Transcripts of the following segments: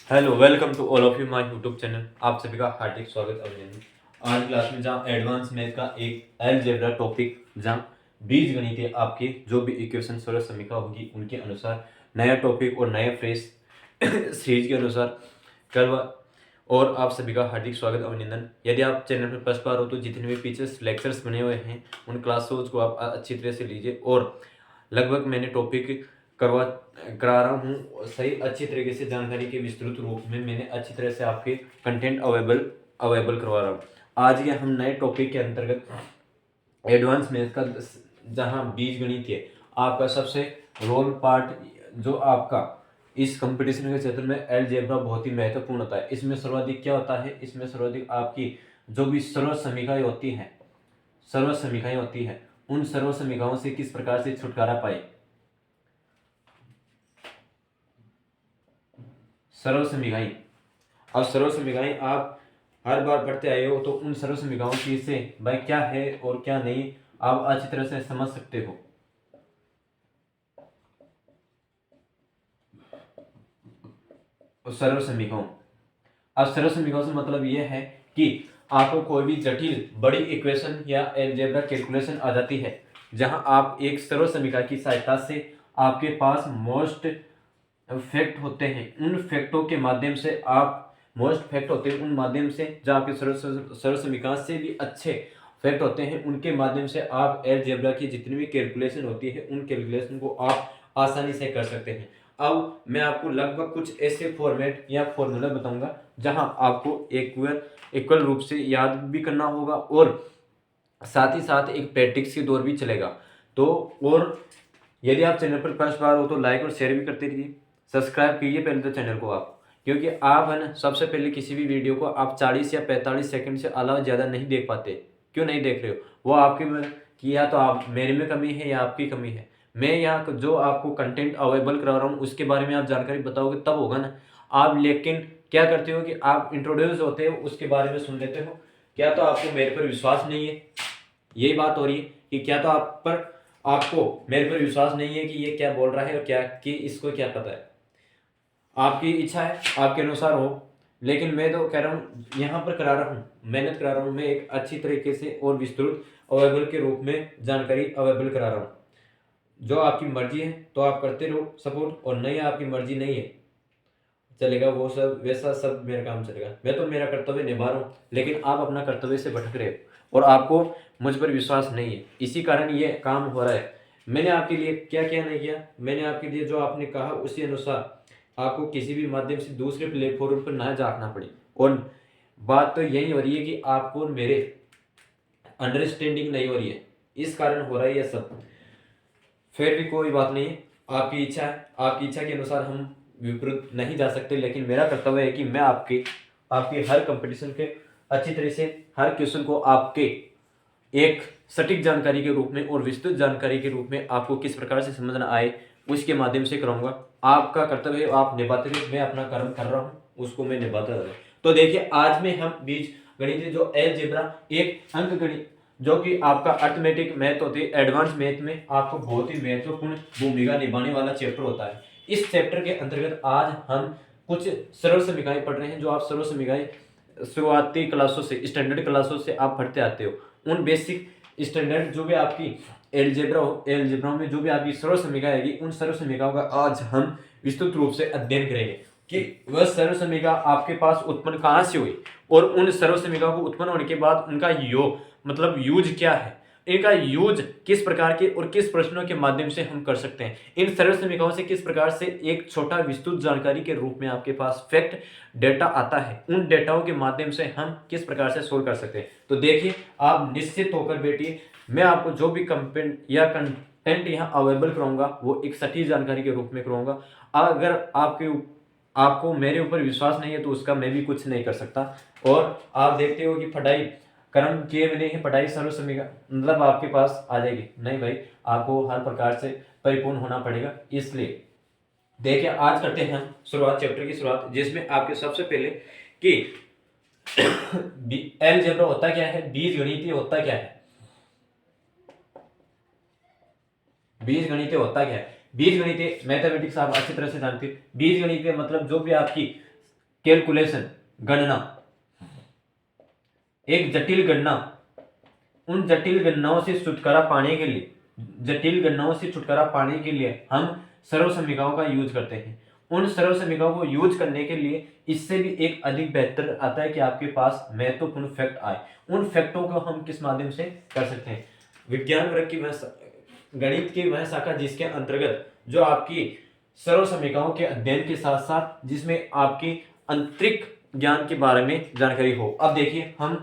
Hello welcome to all of you my YouTube channel. आप सभी का हार्दिक स्वागत अभिनंदन। आज क्लास में जहाँ एडवांस मैथ का एक अलजेब्रा टॉपिक जहाँ बीज गणित आपकी जो भी इक्वेशन सोलह समीकरण होगी उनके अनुसार नया टॉपिक और नया फ्रेश सीरीज के अनुसार करवा। और आप सभी का हार्दिक स्वागत अभिनंदन। यदि आप चैनल पर फर्स्ट बार हो तो जितने भी पीछे लेक्चर्स बने हुए हैं उन क्लासेस को आप अच्छी तरह से लीजिए। और लगभग मैंने टॉपिक करा रहा हूँ सही अच्छी तरीके से जानकारी के विस्तृत रूप में मैंने अच्छी तरह से आपके कंटेंट अवेलेबल करवा रहा हूँ। आज के हम नए टॉपिक के अंतर्गत एडवांस मैथ का जहाँ बीज गणित है आपका सबसे रोल पार्ट जो आपका इस कंपटीशन के क्षेत्र में अलजेब्रा बहुत ही महत्वपूर्ण होता है। इसमें सर्वाधिक क्या होता है, इसमें सर्वाधिक आपकी जो भी सर्व समीकरण होती है उन सर्व समीकरणों से किस प्रकार से छुटकारा पाए। सर्व समीकरण, अब सर्व समीकरण आप हर बार पढ़ते आए हो तो उन सर्व समीकरणों की से भाई क्या है और क्या नहीं आप अच्छी तरह से समझ सकते हो। सर्व समीकरण, अब सर्व समीकरण से मतलब यह है कि आपको कोई भी जटिल बड़ी इक्वेशन या अलजेब्रा कैलकुलेशन आ जाती है जहां आप एक सर्व समीकरण की सहायता से आपके पास मोस्ट फैक्ट होते हैं उन फैक्टों के माध्यम से आप मोस्ट फैक्ट होते हैं उन माध्यम से जो आपके सर्व समीकरण से भी अच्छे फैक्ट होते हैं उनके माध्यम से आप अलजेब्रा की जितनी भी कैलकुलेशन होती है उन कैलकुलेशन को आप आसानी से कर सकते हैं। अब मैं आपको लगभग कुछ ऐसे फॉर्मेट या फॉर्मूला बताऊंगा जहां आपको इक्वल रूप से याद भी करना होगा और साथ ही साथ एक प्रैक्टिस के दौर भी चलेगा। तो और यदि आप चैनल पर फर्स्ट बार हो तो लाइक और शेयर भी करते रहिए, सब्सक्राइब कीजिए पहले तो चैनल को आप, क्योंकि आप है ना सबसे पहले किसी भी वीडियो को आप 40 या 45 सेकंड से अलावा ज़्यादा नहीं देख पाते। क्यों नहीं देख रहे हो, वो आपके कि या तो आप मेरे में कमी है या आपकी कमी है। मैं यहाँ जो आपको कंटेंट अवेलेबल करा रहा हूँ उसके बारे में आप जानकारी बताओगे तब होगा ना। आप लेकिन क्या करते हो कि आप इंट्रोड्यूस होते हो उसके बारे में सुन लेते हो, क्या तो आपको मेरे पर विश्वास नहीं है, यही बात हो रही है कि क्या तो आपको मेरे पर विश्वास नहीं है कि ये क्या बोल रहा है और क्या कि इसको क्या पता है। आपकी इच्छा है आपके अनुसार हो, लेकिन मैं तो कह रहा हूँ यहाँ पर करा रहा हूँ, मेहनत करा रहा हूँ मैं एक अच्छी तरीके से और विस्तृत अवेलेबल के रूप में जानकारी अवेलेबल करा रहा हूँ। जो आपकी मर्जी है तो आप करते रहो सपोर्ट, और नहीं आपकी मर्जी नहीं है चलेगा वो सब वैसा सब मेरा काम चलेगा। मैं तो मेरा कर्तव्य निभा रहा हूँ लेकिन आप अपना कर्तव्य से भटक रहे हो और आपको मुझ पर विश्वास नहीं है, इसी कारण ये काम हो रहा है। मैंने आपके लिए क्या क्या नहीं किया, मैंने आपके लिए जो आपने कहा उसी अनुसार आपको किसी भी माध्यम से दूसरे प्लेटफॉर्म पर ना झाँकना पड़े। और बात तो यही हो रही है कि आपको और मेरे अंडरस्टैंडिंग नहीं हो रही है, इस कारण हो रहा है ये सब। फिर भी कोई बात नहीं, आपकी इच्छा है, आपकी इच्छा के अनुसार हम विपरीत नहीं जा सकते, लेकिन मेरा कर्तव्य है कि मैं आपकी आपकी हर कंपटीशन के अच्छी तरह से हर क्वेश्चन को आपके एक सटीक जानकारी के रूप में और विस्तृत जानकारी के रूप में आपको किस प्रकार से समझना आए उसके माध्यम से कराऊंगा। आपका कर्तव्य है आप निभाते रहे, मैं अपना कर्म कर रहा हूँ उसको मैं निभाता रहा। तो देखिए आज में हम बीज गणित जो अलजेब्रा एक अंक गणित जो कि आपका अर्थमेटिक मैथ होती है, एडवांस मैथ में आपको बहुत ही महत्वपूर्ण भूमिका निभाने वाला चैप्टर होता है। इस चैप्टर के अंतर्गत आज हम कुछ सरल समीकरण पढ़ रहे हैं जो आप सरल समीकरण शुरुआती क्लासों से स्टैंडर्ड क्लासों से आप पढ़ते आते हो। उन बेसिक स्टैंडर्ड जो भी आपकी एलजेब्रा में जो भी आपकी सरल समीकरण आएगी उन सरल समीकरणों का आज हम विस्तृत रूप से अध्ययन करेंगे कि वह सर्व समीकरण आपके पास उत्पन्न कहाँ से हुई और उन सर्व समीकरणों को उत्पन्न होने के बाद उनका योग मतलब यूज क्या है, इनका यूज किस प्रकार के और किस प्रश्नों के माध्यम से हम कर सकते हैं, इन सर्व समीकरणों से किस प्रकार से एक छोटा विस्तृत जानकारी के रूप में आपके पास फैक्ट डेटा आता है, उन डेटाओं के माध्यम से हम किस प्रकार से सोल्व कर सकते हैं। तो देखिए आप निश्चित होकर बैठिए, मैं आपको जो भी कंटेंट या कंटेंट यहाँ अवेलेबल कराऊंगा वो एक सटीक जानकारी के रूप में कराऊंगा। अगर आपको मेरे ऊपर विश्वास नहीं है तो उसका मैं भी कुछ नहीं कर सकता। और आप देखते हो कि पढ़ाई कर्म किए बिना ही पढ़ाई सर्व समीकरण मतलब आपके पास आ जाएगी, नहीं भाई आपको हर प्रकार से परिपूर्ण होना पड़ेगा। इसलिए देखिए आज करते हैं हम शुरुआत चैप्टर की शुरुआत, जिसमें आपके सबसे पहले कि अलजेब्रा होता क्या है, बीज गणितीय होता क्या है। बीज गणितीय होता क्या है, बीज गणितीय मैथमेटिक्स आप अच्छी तरह से जानते हैं। बीज गणितीय मतलब जो भी आपकी कैलकुलेशन गणना, एक जटिल गणना, उन जटिल गणनाओं से छुटकारा पाने के लिए, जटिल गणनाओं से छुटकारा पाने के लिए हम सरल समीकरणों का यूज करते हैं। उन सरल समीकरणों को यूज करने के लिए इससे भी एक अधिक बेहतर आता है कि आपके पास महत्वपूर्ण फैक्ट आए। उन फैक्टों को हम किस माध्यम से कर सकते हैं? विज्ञान वर्ग की वह गणित की वह शाखा जिसके अंतर्गत जो आपकी सरल समीकरणों के अध्ययन के साथ साथ जिसमें आपकी आंतरिक ज्ञान के बारे में जानकारी हो। अब देखिए हम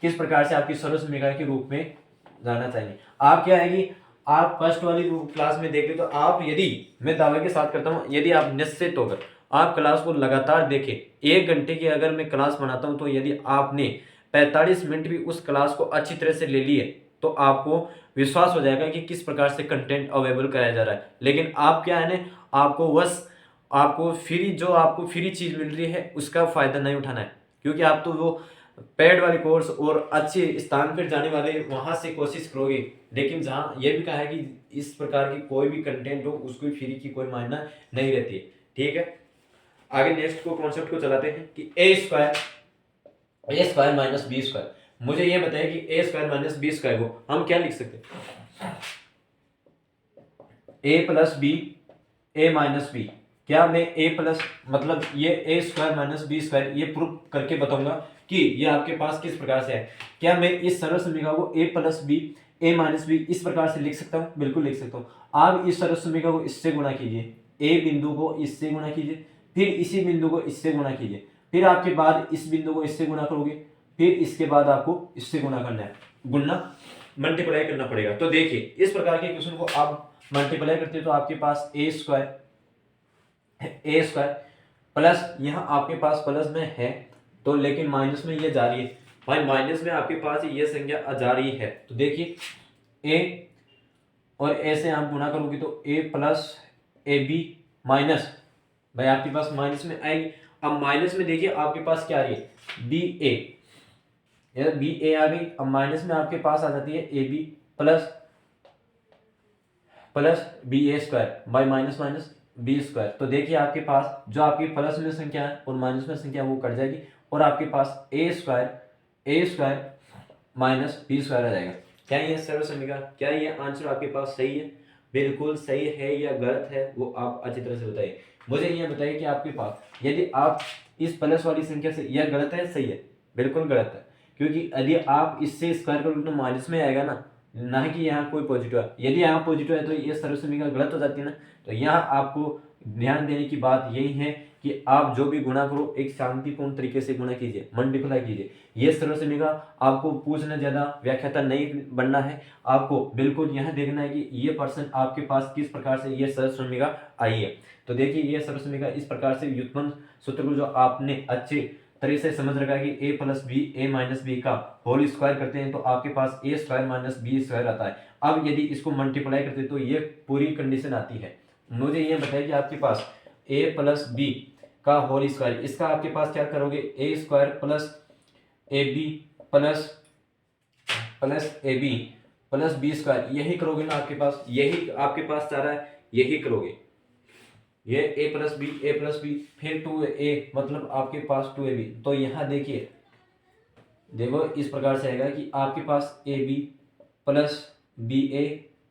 किस प्रकार से आपकी सरल समीकरण के रूप में जानना चाहिए। आप क्या है कि आप फर्स्ट वाली क्लास में देख ले तो आप, यदि मैं दावे के साथ करता हूं, यदि आप निश्चित होकर आप क्लास को लगातार देखें, 1 घंटे की अगर मैं क्लास बनाता हूं तो यदि आपने 45 मिनट भी उस क्लास को अच्छी तरह से ले लिए तो आपको विश्वास हो जाएगा कि किस प्रकार से कंटेंट अवेलेबल कराया जा रहा है। लेकिन आप क्या है ना, आपको बस आपको फ्री चीज मिल रही है उसका फायदा नहीं उठाना है, क्योंकि आप तो वो पेड वाले कोर्स और अच्छे स्थान पर जाने वाले वहां से कोशिश करोगे। लेकिन जहाँ ये भी कहा है कि इस प्रकार की कोई भी कंटेंट हो उसको फ्री की कोई मायना नहीं रहती। ठीक है, आगे नेक्स्ट को कॉन्सेप्ट को चलाते हैं कि ए स्क्वायर माइनस बी स्क्वायर। मुझे ये बताइए कि ए स्क्वायर माइनस बी स्क्वायर को हम क्या लिख सकते हैं? ए plus B, A minus B. क्या मैं ए प्लस मतलब ये ए स्क्वायर माइनस बी स्क्वायर ये प्रूफ करके बताऊंगा कि ये आपके पास किस प्रकार से है। क्या मैं इस सरल समीकरण को ए plus B, A minus B इस प्रकार से लिख सकता हूँ? बिल्कुल लिख सकता हूँ। आप इस सरल समीकरण को इससे गुणा कीजिए, ए बिंदु को इससे गुणा कीजिए, फिर इसी बिंदु को इससे गुणा कीजिए, फिर आपके बाद इस बिंदु को इससे गुणा करोगे, फिर इसके बाद आपको इससे गुणा करना है, गुणना मल्टीप्लाई करना पड़ेगा। तो देखिए इस प्रकार के क्वेश्चन को आप मल्टीप्लाई करते हो तो आपके पास ए स्क्वायर प्लस यहाँ आपके पास प्लस में है तो लेकिन माइनस में ये जा रही है भाई, माइनस में आपके पास ये संख्या जा रही है। तो देखिए ए और ए से आप गुणा करोगे तो ए प्लस ए बी माइनस, भाई आपके पास माइनस में आएगी। अब माइनस में देखिए आपके पास क्या आ रही है? बी ए, बी ए आ गई। अब माइनस में आपके पास आ जाती है A B plus B A square by minus minus B square. तो देखिए आपके पास जो आपकी प्लस में संख्या है और माइनस में संख्या वो कट जाएगी और आपके पास ए स्क्वायर माइनस बी स्क्वायर आ जाएगा। क्या ये सरल समीकरण, क्या ये आंसर आपके पास सही है? बिल्कुल सही है या गलत है वो आप अच्छी तरह से बताइए। मुझे ये बताइए कि आपके पास यदि आप इस प्लस वाली संख्या से, यह गलत है सही है? बिल्कुल गलत है, क्योंकि यदि आप इससे स्क्वायर करोगे तो माइनस में आएगा ना कि यहाँ कोई पॉजिटिव है। यदि यहाँ पॉजिटिव है तो ये सरल समीकरण गलत हो जाती है ना। तो यहाँ आपको ध्यान देने की बात यही है कि आप जो भी गुणा करो एक शांतिपूर्ण तरीके से गुणा कीजिए, मल्टीप्लाई कीजिए। ये सरल समीकरण आपको पूछना ज्यादा व्याख्याता नहीं बनना है, आपको बिल्कुल यह देखना है कि ये पर्सन आपके पास किस प्रकार से ये सरल समीकरण आई है। तो देखिए ये सरल समीकरण इस प्रकार से व्युत्पन्न सूत्र को जो आपने अच्छे तरह से समझ रखा है कि A plus B, A minus B का होल स्क्वायर करते हैं तो आपके पास ए स्क्वायर माइनस बी स्क्वायर आता है। अब यदि इसको मल्टीप्लाई करते हैं तो ये पूरी कंडीशन आती है। मुझे ये बताइए कि आपके पास ए प्लस बी का होल स्क्वायर, इसका आपके पास क्या करोगे? A square plus A B plus A B plus B square, यही करोगे ना आपके पास, यही आपके पास सारा है, यही करोगे। ये ए प्लस बी फिर 2a मतलब आपके पास 2ab। तो यहाँ देखिए देखो इस प्रकार से आएगा कि आपके पास A B plus B A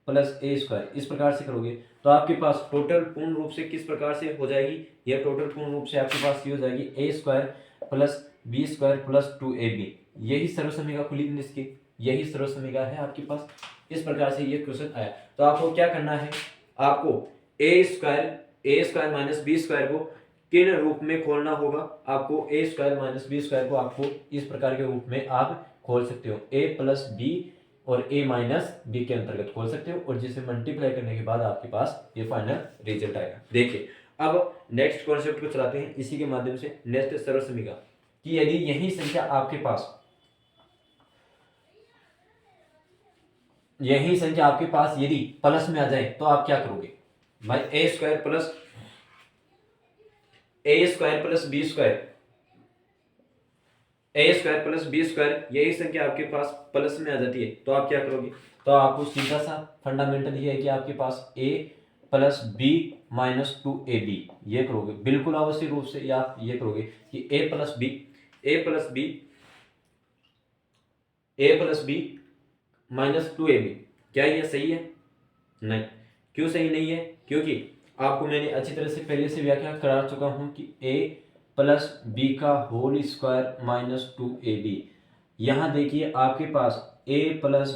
plus A square, इस प्रकार से करोगे तो आपके पास टोटल पूर्ण रूप से किस प्रकार से हो जाएगी? यह टोटल पूर्ण रूप से आपके पास ये हो जाएगी A square plus B square plus 2ab। यही सर्व समीकरण खुली इसकी, यही सर्व समीकरण है आपके पास। इस प्रकार से ये क्वेश्चन आया तो आपको क्या करना है? आपको ए स्क्वायर माइनस बी स्क्वायर को किन रूप में खोलना होगा? आपको ए स्क्वायर माइनस बी स्क्वायर को आपको इस प्रकार के रूप में आप खोल सकते हो, ए प्लस बी और ए माइनस बी के अंतर्गत खोल सकते हो और जिसे मल्टीप्लाई करने के बाद आपके पास ये फाइनल रिजल्ट आएगा। देखिए अब नेक्स्ट कॉन्सेप्ट को चलाते हैं इसी के माध्यम से। नेक्स्ट सरल समीकरण कि यदि यही संख्या आपके पास यदि प्लस में आ जाए तो आप क्या करोगे? भाई ए square plus B square, A square plus B square यही संख्या आपके पास प्लस में आ जाती है तो आप क्या करोगे? तो आपको सीधा सा फंडामेंटल ये है कि आपके पास A plus B minus 2ab, ये करोगे बिल्कुल आवश्यक रूप से आप ये करोगे कि a plus B minus 2ab, क्या ये सही है? नहीं। क्यों सही नहीं है? क्योंकि आपको मैंने अच्छी तरह से पहले से व्याख्या करा चुका हूं कि a प्लस बी का होल स्क्वायर माइनस 2ab, यहाँ देखिए आपके पास a प्लस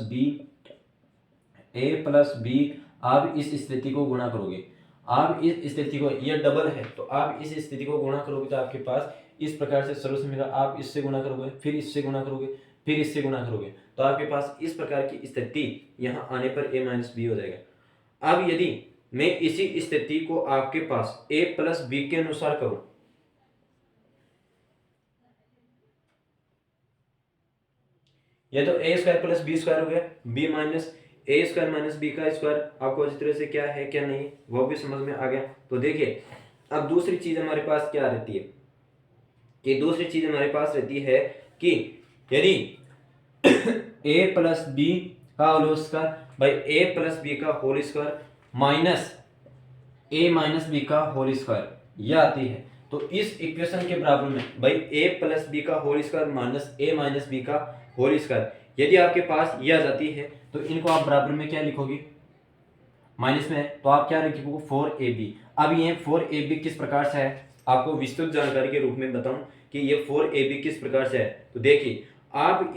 बी, आप इस स्थिति को गुणा करोगे, आप इस स्थिति को, ये डबल है तो आप इस स्थिति को गुणा करोगे तो आपके पास इस प्रकार से सर्वसम्मिका, आप इससे गुणा करोगे, फिर इससे गुणा करोगे, फिर इससे गुणा करोगे, तो आपके पास इस प्रकार की स्थिति यहाँ आने पर a माइनस बी हो जाएगा। अब यदि मैं इसी स्थिति को आपके पास a प्लस बी के अनुसार करूं, ये तो a square plus B square हो गया, b minus A square minus B का स्क्वायर, आपको अच्छी तरह से क्या है क्या नहीं वो भी समझ में आ गया। तो देखिए अब दूसरी चीज हमारे पास क्या रहती है कि दूसरी चीज हमारे पास रहती है कि यदि a प्लस बी का होल स्क्वायर भाई a प्लस बी का whole square minus a minus B का होल स्क्वायर, यह आती है, तो इस इक्वेशन के बराबर में भाई a प्लस बी का whole square minus a minus B का होल स्क्वायर, यदि आपके पास यह आ जाती है तो इनको आप बराबर में क्या लिखोगे? माइनस में है तो आप क्या लिखोगे? 4ab। अब ये 4ab किस प्रकार से है, आपको विस्तृत जानकारी के रूप में बताऊं कि ये 4ab किस प्रकार से है। तो देखिए आप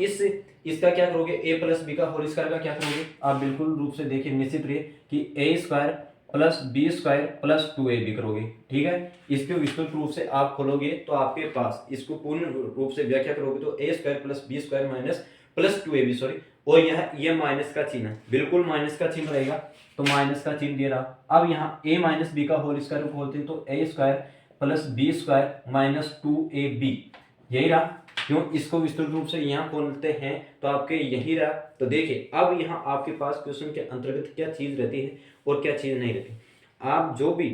इसका क्या करोगे? a प्लस बी का होल स्क्वायर का क्या करोगे? आप बिल्कुल रूप से देखिए, निश्चित रहिए कि a square plus B square plus 2ab करोगे, ठीक है। इसके विस्तृत रूप से आप खोलोगे तो आपके पास इसको पूर्ण रूप से व्याख्या करोगे तो a square plus B square minus plus 2ab, sorry, और यह माइनस का चिन्ह, बिल्कुल माइनस का चिन्ह रहेगा, तो माइनस का चिन्ह दे रहा। अब यहाँ a माइनस बी का होल स्क्वायर खोलते हैं तो a square plus B square minus 2ab, यही रहा। क्यों? इसको विस्तृत रूप से यहाँ खोलते हैं तो आपके यही रहा। तो देखिए अब यहाँ आपके पास क्वेश्चन के अंतर्गत क्या चीज रहती है और क्या चीज नहीं रहती। आप जो भी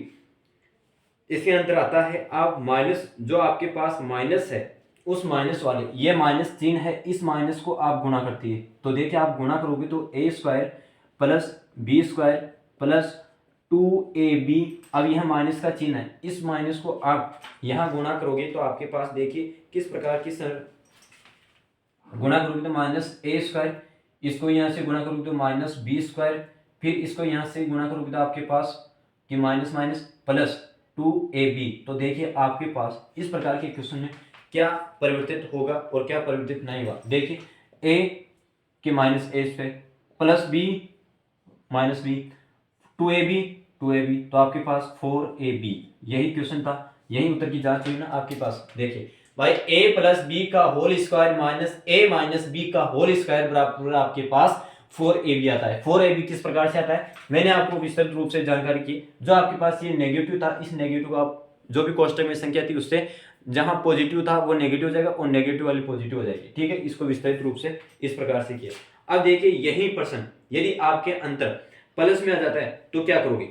इसके अंतर आता है, आप माइनस, जो आपके पास माइनस है उस माइनस वाले, ये माइनस चिन्ह है, इस माइनस को आप गुणा करती है, तो देखिए आप गुणा करोगे तो a square plus B square plus 2ab, अब यह माइनस का चिन्ह है, इस माइनस को आप यहाँ गुणा करोगे तो आपके पास देखिए किस प्रकार की गुणा करोगे तो माइनस a स्क्वायर, इसको यहाँ से गुणा करोगे तो माइनस बी स्क्वायर, फिर इसको यहाँ से गुणा करोगे तो आपके पास कि माइनस माइनस प्लस 2ab। तो देखिए आपके पास इस प्रकार के क्वेश्चन में क्या परिवर्तित होगा और क्या परिवर्तित नहीं होगा। देखिए a के minus a square plus b minus b 2ab, तो आपके पास 4ab, यही क्वेश्चन था, यही उत्तर की जांच हुई ना आपके पास। देखिए भाई a प्लस बी का whole square minus a minus B का होल स्क्वायर बराबर आपके पास 4ab आता है। 4ab किस प्रकार से आता है मैंने आपको विस्तृत रूप से जानकारी की। जो आपके पास ये नेगेटिव था, इस नेगेटिव को आप जो भी कोष्टक में संख्या थी उससे जहां पॉजिटिव था वो नेगेटिव हो जाएगा और नेगेटिव वाली पॉजिटिव हो जाएगी, ठीक है। इसको विस्तृत रूप से इस प्रकार से किया। अब देखिए यही प्रश्न यदि आपके अंतर प्लस में आ जाता है तो क्या करोगे?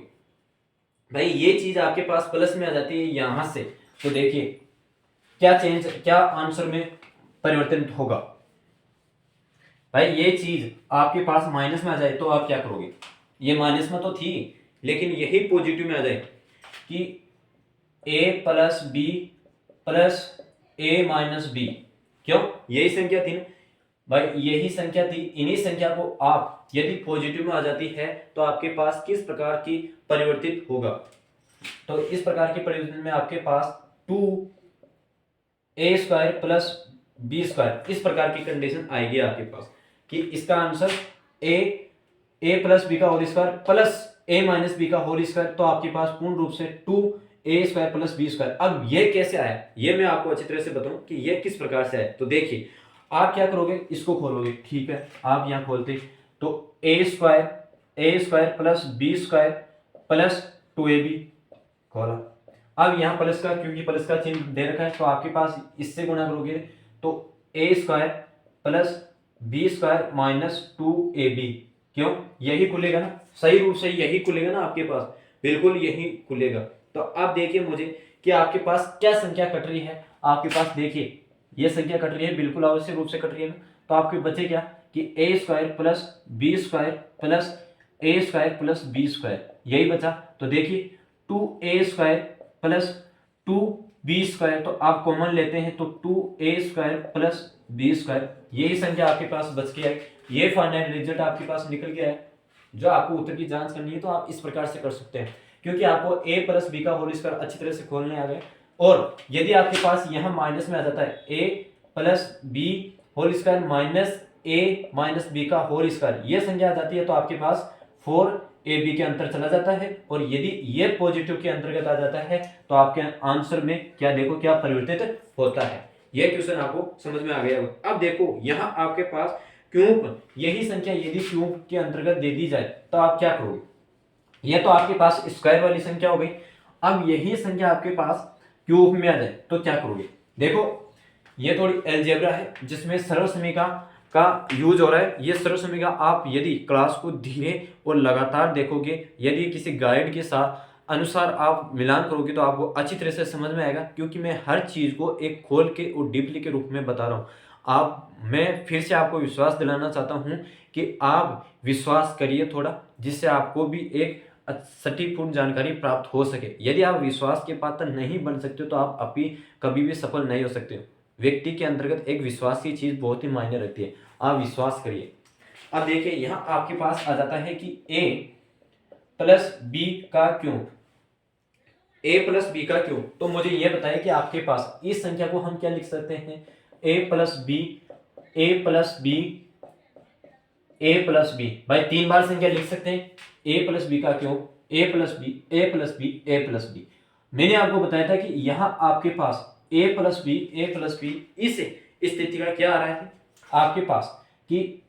भाई ये चीज आपके पास प्लस में आ जाती है यहां से, तो देखिए क्या आंसर में परिवर्तन होगा। भाई ये चीज आपके पास माइनस में आ जाए तो आप क्या करोगे? ये माइनस में तो थी लेकिन यही पॉजिटिव में आ जाए कि a plus B plus a minus B, क्यों? यही संख्या थी ना भाई, यही संख्या थी। इन्हीं संख्या को आप यदि पॉजिटिव में आ जाती है तो आपके पास किस प्रकार की परिवर्तित होगा? तो इस प्रकार के परिवर्तन में आपके पास 2a square plus B square, इस प्रकार की कंडीशन आएगी आपके पास कि इसका आंसर a प्लस बी का whole square plus a minus B का होल स्क्वायर, तो आपके पास पूर्ण रूप से 2a square plus B square. अब ये कैसे आया ये मैं आपको अच्छी तरह से बताऊं कि ये किस प्रकार से है। तो देखिए आप क्या करोगे, इसको खोलोगे, ठीक है, आप यहाँ खोलते तो a square plus B square plus 2ab खोला। अब यहाँ प्लस का, क्योंकि प्लस का चिन्ह दे रखा है तो आपके पास इससे गुणा करोगे तो a square plus B square minus 2ab, क्यों? यही खुलेगा ना, सही रूप से यही खुलेगा ना आपके पास, बिल्कुल यही खुलेगा। तो अब देखिए मुझे कि आपके पास क्या संख्या कट रही है। आपके पास देखिए ये संख्या कट रही है, बिल्कुल आवश्यक रूप से कट रही है ना, तो आपके बचे क्या कि a square plus B square plus A square plus B square, यही बचा। तो देखिए 2a² प्लस 2b², तो आप कॉमन लेते हैं तो 2a² प्लस b², यही संख्या आपके पास बच के आई। ये फाइनल रिजल्ट आपके पास निकल गया है। जो आपको उत्तर की जांच करनी है तो आप इस प्रकार से कर सकते हैं, क्योंकि आपको a प्लस बी का होल स्क्वायर अच्छी तरह से खोलने आ गए। और यदि आपके पास यहाँ माइनस में आ जाता है a plus B whole square minus a minus B का होल स्क्वायर, ये संख्या आ जाती है तो आपके पास 4ab के अंतर चला जाता है। और यदि ये पॉजिटिव के अंतर्गत आ जाता है तो आपके आंसर में क्या देखो क्या परिवर्तित होता है। यह क्वेश्चन आपको समझ में आ गया होगा। अब देखो यहाँ आपके पास क्यूब, यही संख्या यदि क्यूब के अंतर्गत दे दी जाए तो आप क्या करोगे? यह तो आपके पास स्क्वायर वाली संख्या हो गई। अब यही संख्या आपके पास क्यूब में आ जाए तो क्या करोगे? देखो ये थोड़ी अलजेब्रा है जिसमें सरल समीकरण का यूज हो रहा है। ये सरल समीकरण आप यदि क्लास को धीरे और लगातार देखोगे, यदि किसी गाइड के साथ अनुसार आप मिलान करोगे तो आपको अच्छी तरह से समझ में आएगा, क्योंकि मैं हर चीज़ को एक खोल के और डीपली के रूप में बता रहा हूँ। मैं फिर से आपको विश्वास दिलाना चाहता हूँ कि आप विश्वास करिए थोड़ा, जिससे आपको भी एक सटीकपूर्ण जानकारी प्राप्त हो सके। यदि आप विश्वास के पात्र नहीं बन सकते हो तो आप अभी कभी भी सफल नहीं हो सकते हो। व्यक्ति के अंतर्गत एक विश्वास की चीज बहुत ही मायने रखती है, आप विश्वास करिए। अब देखिए यहाँ आपके पास आ जाता है कि a प्लस बी का क्यूब, a प्लस बी का क्यूब। तो मुझे यह बताइए कि आपके पास इस संख्या को हम क्या लिख सकते हैं? a plus B, a plus B, a plus B. भाई 3 बार संख्या लिख सकते हैं। a प्लस बी का cube, a plus B, a plus B, a plus B. मैंने आपको बताया था कि यहाँ आपके पास a plus B, a plus B, इस स्थिति का क्या आ रहा है आपके पास कि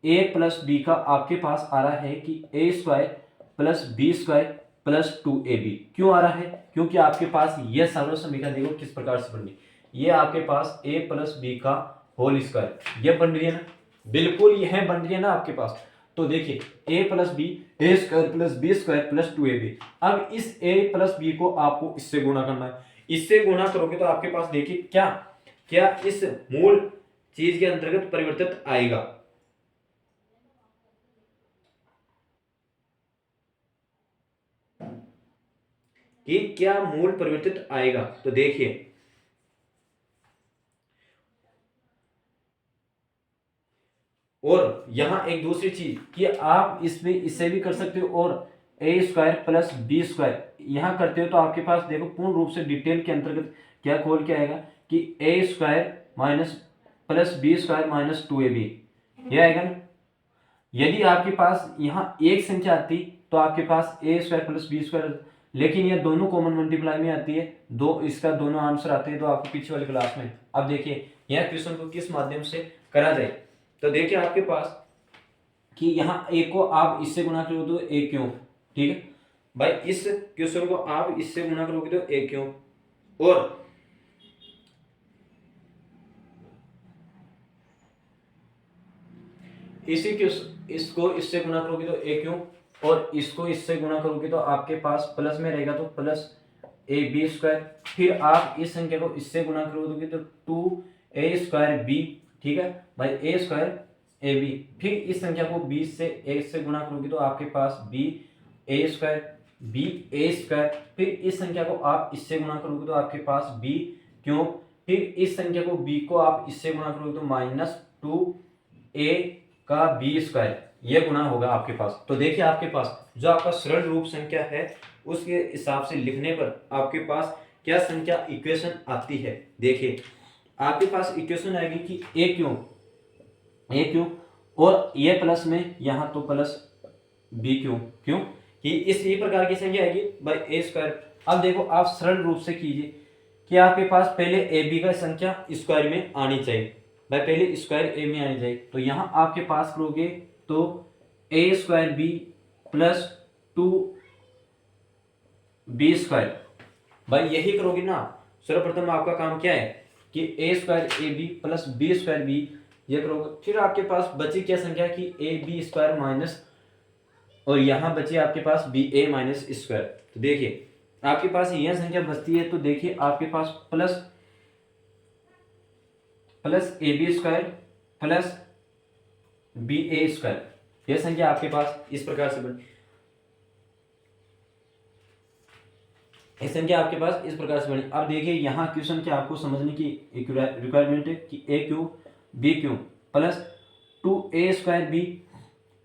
a प्लस बी का आपके पास आ रहा है कि a² plus b² plus 2ab। क्यों आ रहा है? क्योंकि आपके पास यह सर्व समीकरण देखो किस प्रकार से बन रही है। ये आपके पास a प्लस बी का होल स्क्वायर ये बन रही है ना, बिल्कुल यह बन रही है ना आपके पास। तो देखिए a plus B, a² plus b² plus 2ab। अब इस a प्लस बी को आपको इससे गुणा करना है। इससे गुणा करोगे तो आपके पास देखिए क्या क्या इस मूल चीज के अंतर्गत परिवर्तित आएगा। कि क्या मूल परिवर्तित आएगा? तो देखिए और यहां एक दूसरी चीज कि आप इसमें इससे भी कर सकते हो, और a² प्लस b² यहां करते हो तो आपके पास देखो पूर्ण रूप से डिटेल के अंतर्गत क्या खोल के आएगा कि a² minus plus b² minus 2ab, यह आएगा ना। यदि आपके पास यहाँ एक संख्या आती तो आपके पास a² प्लस b², लेकिन ये दोनों कॉमन मल्टीप्लाई में आती है, दो इसका दोनों आंसर आते हैं तो आपको पीछे वाली क्लास में। अब देखिए यह क्वेश्चन को किस माध्यम से करा जाए। तो देखिए आपके पास कि यहाँ a को आप इससे गुणा करोगे तो a क्यूब, ठीक है भाई। इस क्वेश्चन को आप इससे गुणा करोगे तो a क्यूब, और इसी के इसको इससे गुणा करोगे तो a क्यूब, और इसको इससे गुणा करोगे तो आपके पास प्लस में रहेगा तो प्लस ab²। फिर आप इस संख्या को इससे गुणा करोगे तो 2a²b, ठीक है भाई, a²ab। फिर इस संख्या को b से a से गुणा करोगे तो आपके पास ba², ba²। फिर इस संख्या को आप इससे गुणा करोगे तो आपके पास b क्यूब। फिर इस संख्या को b को आप इससे गुणा करोगे तो -2a का b², यह गुणा होगा आपके पास। तो देखिए आपके पास जो आपका सरल रूप संख्या है उसके हिसाब से लिखने पर आपके पास क्या संख्या इक्वेशन आती है। देखिए आपके पास इक्वेशन आएगी कि a क्यूब और ये प्लस में यहाँ तो प्लस b क्यूब, क्यों कि इसी प्रकार की संख्या आएगी बाई a²। अब देखो आप सरल रूप से कीजिए कि आपके पास पहले ए बी का संख्या स्क्वायर में आनी चाहिए भाई, पहले स्क्वायर ए में आनी चाहिए। तो यहाँ आपके पास करोगे तो a²b प्लस 2b² भाई, यही करोगे ना। सर्वप्रथम आपका काम क्या है कि a²ab प्लस b²b ये करोगे। फिर आपके पास बची क्या संख्या कि ab² माइनस, और यहाँ बची आपके पास ba माइनस स्क्वायर। तो देखिए आपके पास यह संख्या बचती है, तो देखिए आपके पास प्लस ab² प्लस ba², यह संख्या आपके पास इस प्रकार से बनी, ये संख्या आपके पास इस प्रकार से बनी। अब देखिए यहाँ क्वेश्चन क्या आपको समझने की एक रिक्वायरमेंट है कि A cube B cube plus 2a² B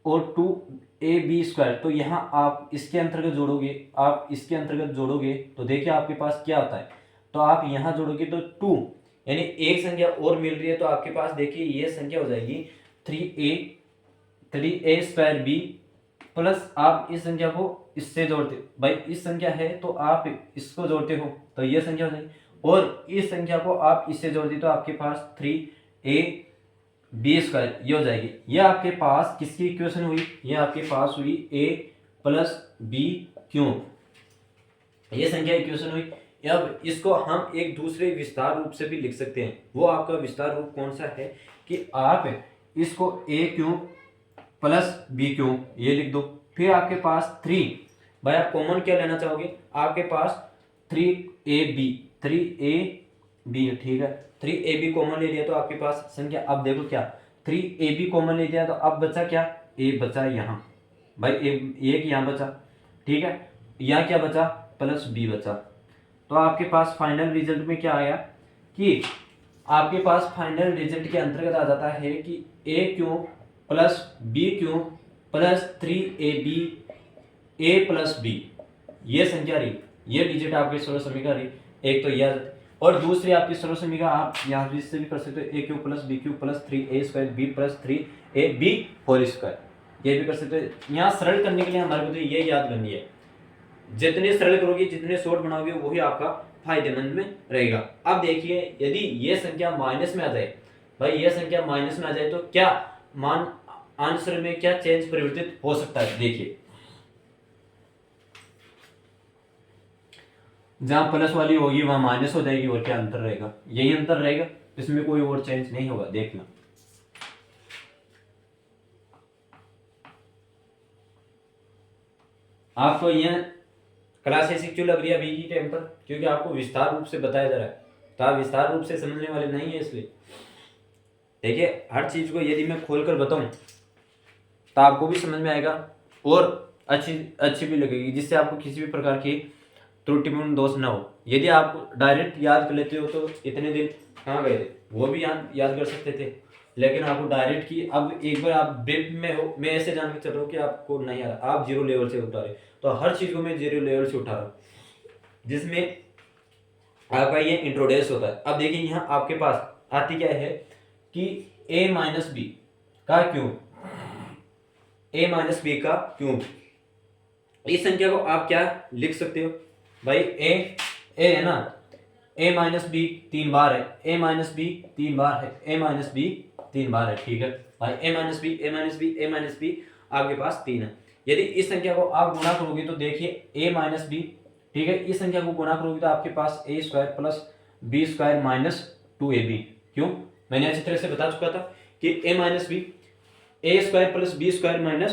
और 2ab स्क्वायर, तो यहाँ आप इसके अंतर्गत जोड़ोगे, आप इसके अंतर्गत जोड़ोगे तो देखिए आपके पास क्या आता है, तो आप यहाँ जोड़ोगे तो 2 यानी एक संख्या और मिल रही है, तो आपके पास देखिए ये संख्या हो जाएगी 3a² बी प्लस आप इस संख्या को इससे जोड़ते, भाई इस संख्या है तो आप इसको जोड़ते हो तो ये संख्या हो जाएगी, और इस संख्या को आप इससे जोड़ते तो आपके पास 3ab² ये हो जाएगी। ये आपके पास किसकी इक्वेशन हुई, ये आपके पास हुई a प्लस बी क्यूब, ये संख्या इक्वेशन हुई। अब इसको हम एक दूसरे विस्तार रूप से भी लिख सकते हैं, वो आपका विस्तार रूप कौन सा है कि आप इसको a cube plus B cube ये लिख दो, फिर आपके पास 3, भाई आप कॉमन क्या लेना चाहोगे, आपके पास 3ab ठीक है, 3ab कॉमन ले लिया तो आपके पास संख्या, अब देखो क्या 3ab कॉमन ले लिया तो अब बचा क्या, a बचा यहाँ, भाई एक यहाँ बचा, ठीक है, यहाँ क्या बचा प्लस b बचा, तो आपके पास फाइनल रिजल्ट में क्या आया कि आपके पास फाइनल रिजल्ट के अंतर्गत आ जाता है कि a cube plus B cube plus 3ab a plus b, ये संख्या रही, ये डिजिट आपके सर्व समीकरण रही, एक तो यह, और दूसरी आपकी सर्व समीकरण आप यहाँ इससे भी कर सकते हो, a cube plus B cube plus 3a² b plus 3ab whole square, ये भी कर सकते हो। यहाँ सरल करने के लिए हमारे को तो ये याद करनी है, जितने सरल करोगे जितने शॉर्ट बनाओगे वही आपका फायदेमंद में रहेगा। अब देखिए यदि ये संख्या माइनस में आ जाए, भाई ये संख्या माइनस में आ जाए तो क्या मान आंसर में क्या चेंज परिवर्तित हो सकता है, देखिए जहां प्लस वाली होगी वहां माइनस हो जाएगी, और क्या अंतर रहेगा, यही अंतर रहेगा, इसमें कोई और चेंज नहीं होगा। देखना आपको यह क्लास ऐसी क्यों लग रही है अभी की टाइम पर, क्योंकि आपको विस्तार रूप से बताया जा रहा है, तो आप विस्तार रूप से समझने वाले नहीं है, इसलिए देखिए हर चीज को यदि मैं खोलकर बताऊं तो आपको भी समझ में आएगा और अच्छी भी लगेगी, जिससे आपको किसी भी प्रकार की त्रुटिपूर्ण दोष ना हो। यदि आप डायरेक्ट याद कर लेते हो तो इतने दिन कहाँ गए थे, वो भी याद कर सकते थे, लेकिन आपको डायरेक्ट की अब एक बार आप ब्रेक में हो, मैं ऐसे जान के चल रहा हूँ कि आपको नहीं आ रहा, आप 0 लेवल से उठा रहे, तो हर चीज को मैं 0 लेवल से उठा रहा हूँ, जिसमें आपका ये इंट्रोड्यूस होता है। अब देखिए यहाँ आपके पास आती क्या है कि a माइनस बी का क्यूब, a माइनस बी का क्यूब, इस संख्या को आप क्या लिख सकते हो, भाई a है ना, a माइनस बी 3 बार है, a माइनस बी 3 बार है, a माइनस बी 3 बार है, ठीक है भाई, a minus B a minus B a minus B आपके पास 3 है। यदि इस संख्या को आप गुणा करोगे तो देखिए a माइनस बी, ठीक है, इस संख्या को गुणा करोगे तो आपके पास a² plus b² minus 2ab, क्यों, मैंने अच्छी तरह से बता चुका था कि a minus B a² plus b² minus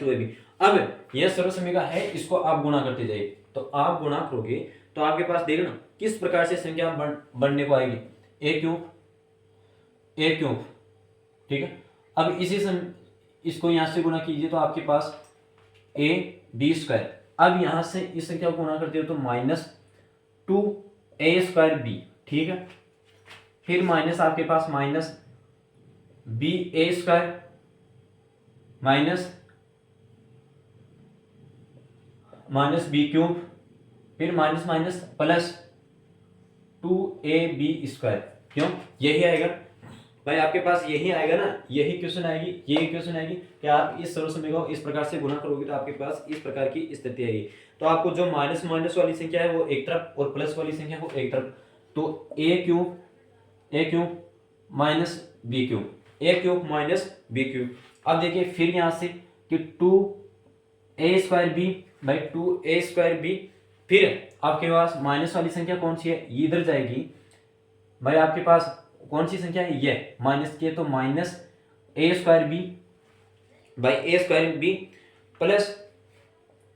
2ab। अब यह सर्व समीकरण है, इसको आप गुणा करते जाइए, तो आप गुणा करोगे तो आपके पास देखना किस प्रकार से संख्या बढ़ने को आएगी, a क्यूब, ठीक है। अब इसको यहां से गुणा कीजिए तो आपके पास ab², अब यहां से इस संख्या को गुणा करते हो तो माइनस 2a²b, ठीक है, फिर माइनस आपके पास minus ba² minus B cube, फिर माइनस माइनस प्लस 2ab², क्यों, यही आएगा भाई आपके पास, यही आएगा ना, यही क्वेश्चन आएगी, यही क्वेश्चन आएगी कि आप इस सर्व समीकरण को इस प्रकार से गुणा करोगे तो आपके पास इस प्रकार की स्थिति आएगी। तो आपको जो माइनस माइनस वाली संख्या है वो एक तरफ और प्लस वाली संख्या वो एक तरफ, तो a cube minus B cube, a cube minus B cube. अब देखिए फिर यहाँ से कि 2a²b भाई 2a²b, फिर आपके पास माइनस वाली संख्या कौन सी है, ये इधर जाएगी, भाई आपके पास कौन सी संख्या है, ये माइनस की है तो माइनस a²b भाई a²b प्लस,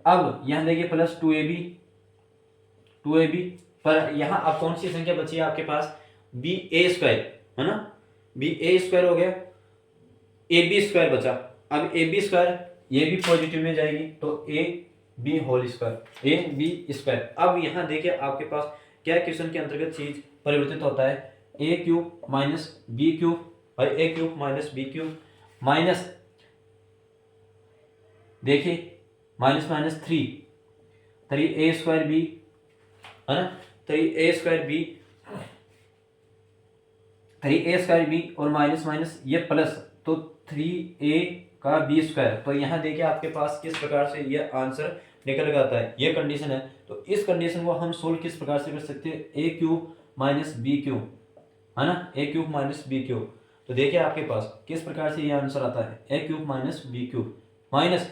अब यहाँ देखिए प्लस 2ab पर यहाँ अब कौन सी संख्या बची है आपके पास, ba² है ना, ba² हो गया, ए बी स्क्वायर बचा। अब ए बी स्क्वायर ये भी पॉजिटिव में जाएगी तो A B whole square, A B square. अब यहाँ देखिए आपके पास क्या क्वेश्चन के अंतर्गत चीज परिवर्तित होता है, A cube minus B cube और A cube minus B cube minus, देखिए minus minus three, three A square B है ना, three A square B, three A square B और माइनस माइनस ये प्लस, तो थ्री ए का B square. तो यहाँ देखिए आपके पास किस प्रकार से ये आंसर निकल कर आता है, ये कंडीशन है। तो इस कंडीशन को हम सोल्व किस प्रकार से कर सकते हैं, ए क्यूब माइनस बी क्यूब है ना, A cube minus B cube. तो देखिए आपके पास किस प्रकार से ये आंसर आता है, A cube minus B cube minus,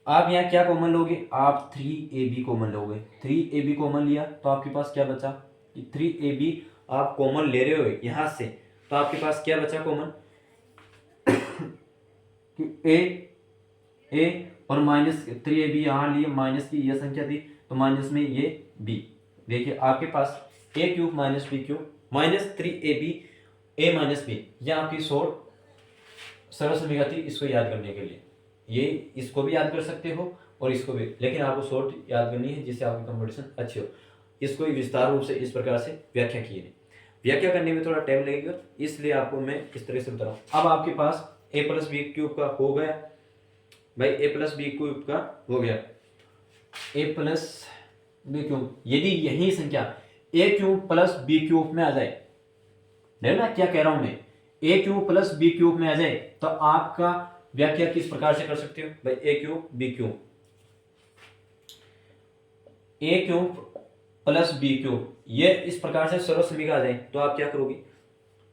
आप यहाँ क्या कॉमन लोगे, आप थ्री ए बी कॉमन लोगे, थ्री ए बी कॉमन लिया तो आपके पास क्या बचा, कि थ्री ए बी आप कॉमन ले रहे हो यहाँ से, तो आपके पास क्या बचा कॉमन, कि ए और माइनस थ्री ए बी यहाँ लिए, माइनस की ये संख्या थी तो माइनस में ये बी। देखिए आपके पास A cube minus B cube minus three A B A minus B, यह आपकी शॉर्ट सरल समीकरण थी। इसको याद करने के लिए ये इसको भी याद कर सकते हो और इसको भी, लेकिन आपको शॉर्ट याद करनी है जिससे आपकी कंपटीशन अच्छी हो। इसको विस्तार रूप से इस प्रकार से व्याख्या की है, व्याख्या करने में थोड़ा टाइम लगेगा इसलिए आपको मैं इस तरह से बता रहा हूँ। अब आपके पास ए प्लस बी क्यूब का हो गया भाई, ए प्लस बी क्यूब का हो गया, ए प्लस बी क्यूब, यदि यही संख्या ए क्यूब प्लस बी क्यूब में आ जाए, देखो ना क्या कह रहा हूं मैं, ए क्यूब प्लस बी क्यूब में आ जाए तो आपका व्याख्या किस प्रकार से कर सकते हो भाई, A cube B cube, A cube plus B cube, ये इस प्रकार से सर्व समीकरण आ जाए तो आप क्या करोगे,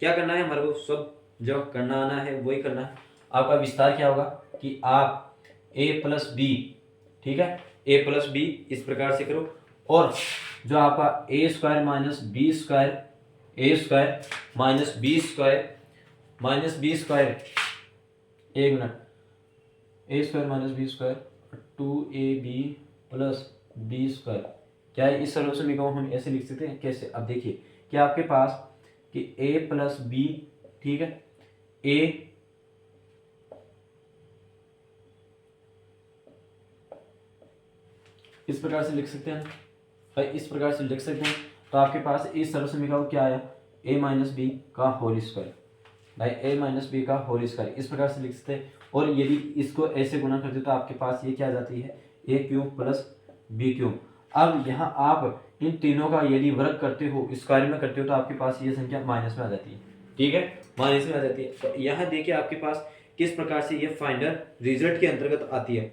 क्या करना है हमारे को, सब जो करना आना है वही करना है। आपका विस्तार क्या होगा कि आप ए प्लस बी, ठीक है, ए प्लस बी इस प्रकार से करो, और जो आपका A square minus B square, A square minus B square minus B square, एक minute, A square minus B square two A B plus B square, क्या है इस सर्व समीकरण को हम ऐसे लिख सकते हैं, कैसे, अब देखिए कि आपके पास कि ए प्लस बी, ठीक है, ए इस प्रकार से लिख सकते हैं भाई, इस प्रकार से लिख सकते हैं। तो आपके पास इस सर्व समीकरण क्या आया, ए माइनस बी का होल स्क्वायर, भाई ए माइनस बी का होल स्क्वायर इस प्रकार से लिख सकते हैं। और यदि इसको ऐसे गुना करते तो आपके पास ये क्या आ जाती है, A cube plus B cube. अब यहाँ आप इन तीनों का यदि वर्ग करते हो, स्क्वायर में करते हो, तो आपके पास ये संख्या माइनस में आ जाती है, ठीक है, माइनस में आ जाती है। तो यहाँ देखिए आपके पास किस प्रकार से ये फाइनल रिजल्ट के अंतर्गत आती है।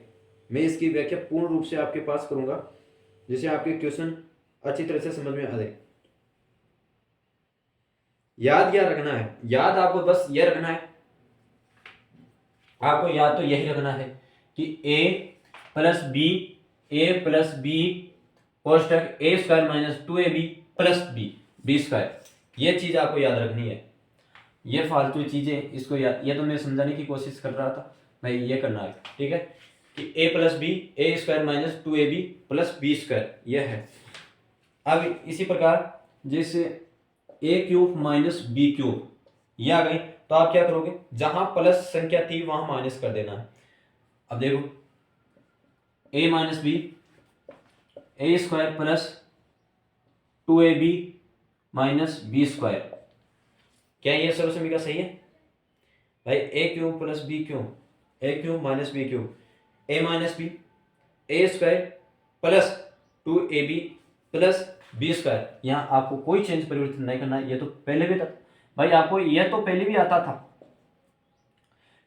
मैं इसकी व्याख्या पूर्ण रूप से आपके पास करूंगा जिससे आपके क्वेश्चन अच्छी तरह से समझ में आ जाए। याद क्या रखना है, याद आपको बस ये रखना है, आपको याद तो यही रखना है कि ए प्लस बी कोष्टक A square minus two A B plus B square, ये चीज आपको याद रखनी है। ये फालतू चीजें इसको याद, ये तो मैं समझाने की कोशिश कर रहा था, भाई ये करना है, ठीक है, कि A plus B A square minus two A B plus B square ये है। अब इसी प्रकार जैसे A cube minus B cube ये आ गई, तो आप क्या करोगे, जहां प्लस संख्या थी वहां माइनस कर देना है। अब देखो A minus B A square plus two A B minus B square, क्या ये सर्व समीकरण सही है भाई, A cube plus B cube, A cube minus B cube, A minus B A square plus two A B plus B square. यहाँ आपको कोई चेंज परिवर्तन नहीं करना है, ये तो पहले भी था भाई, आपको यह तो पहले भी आता था,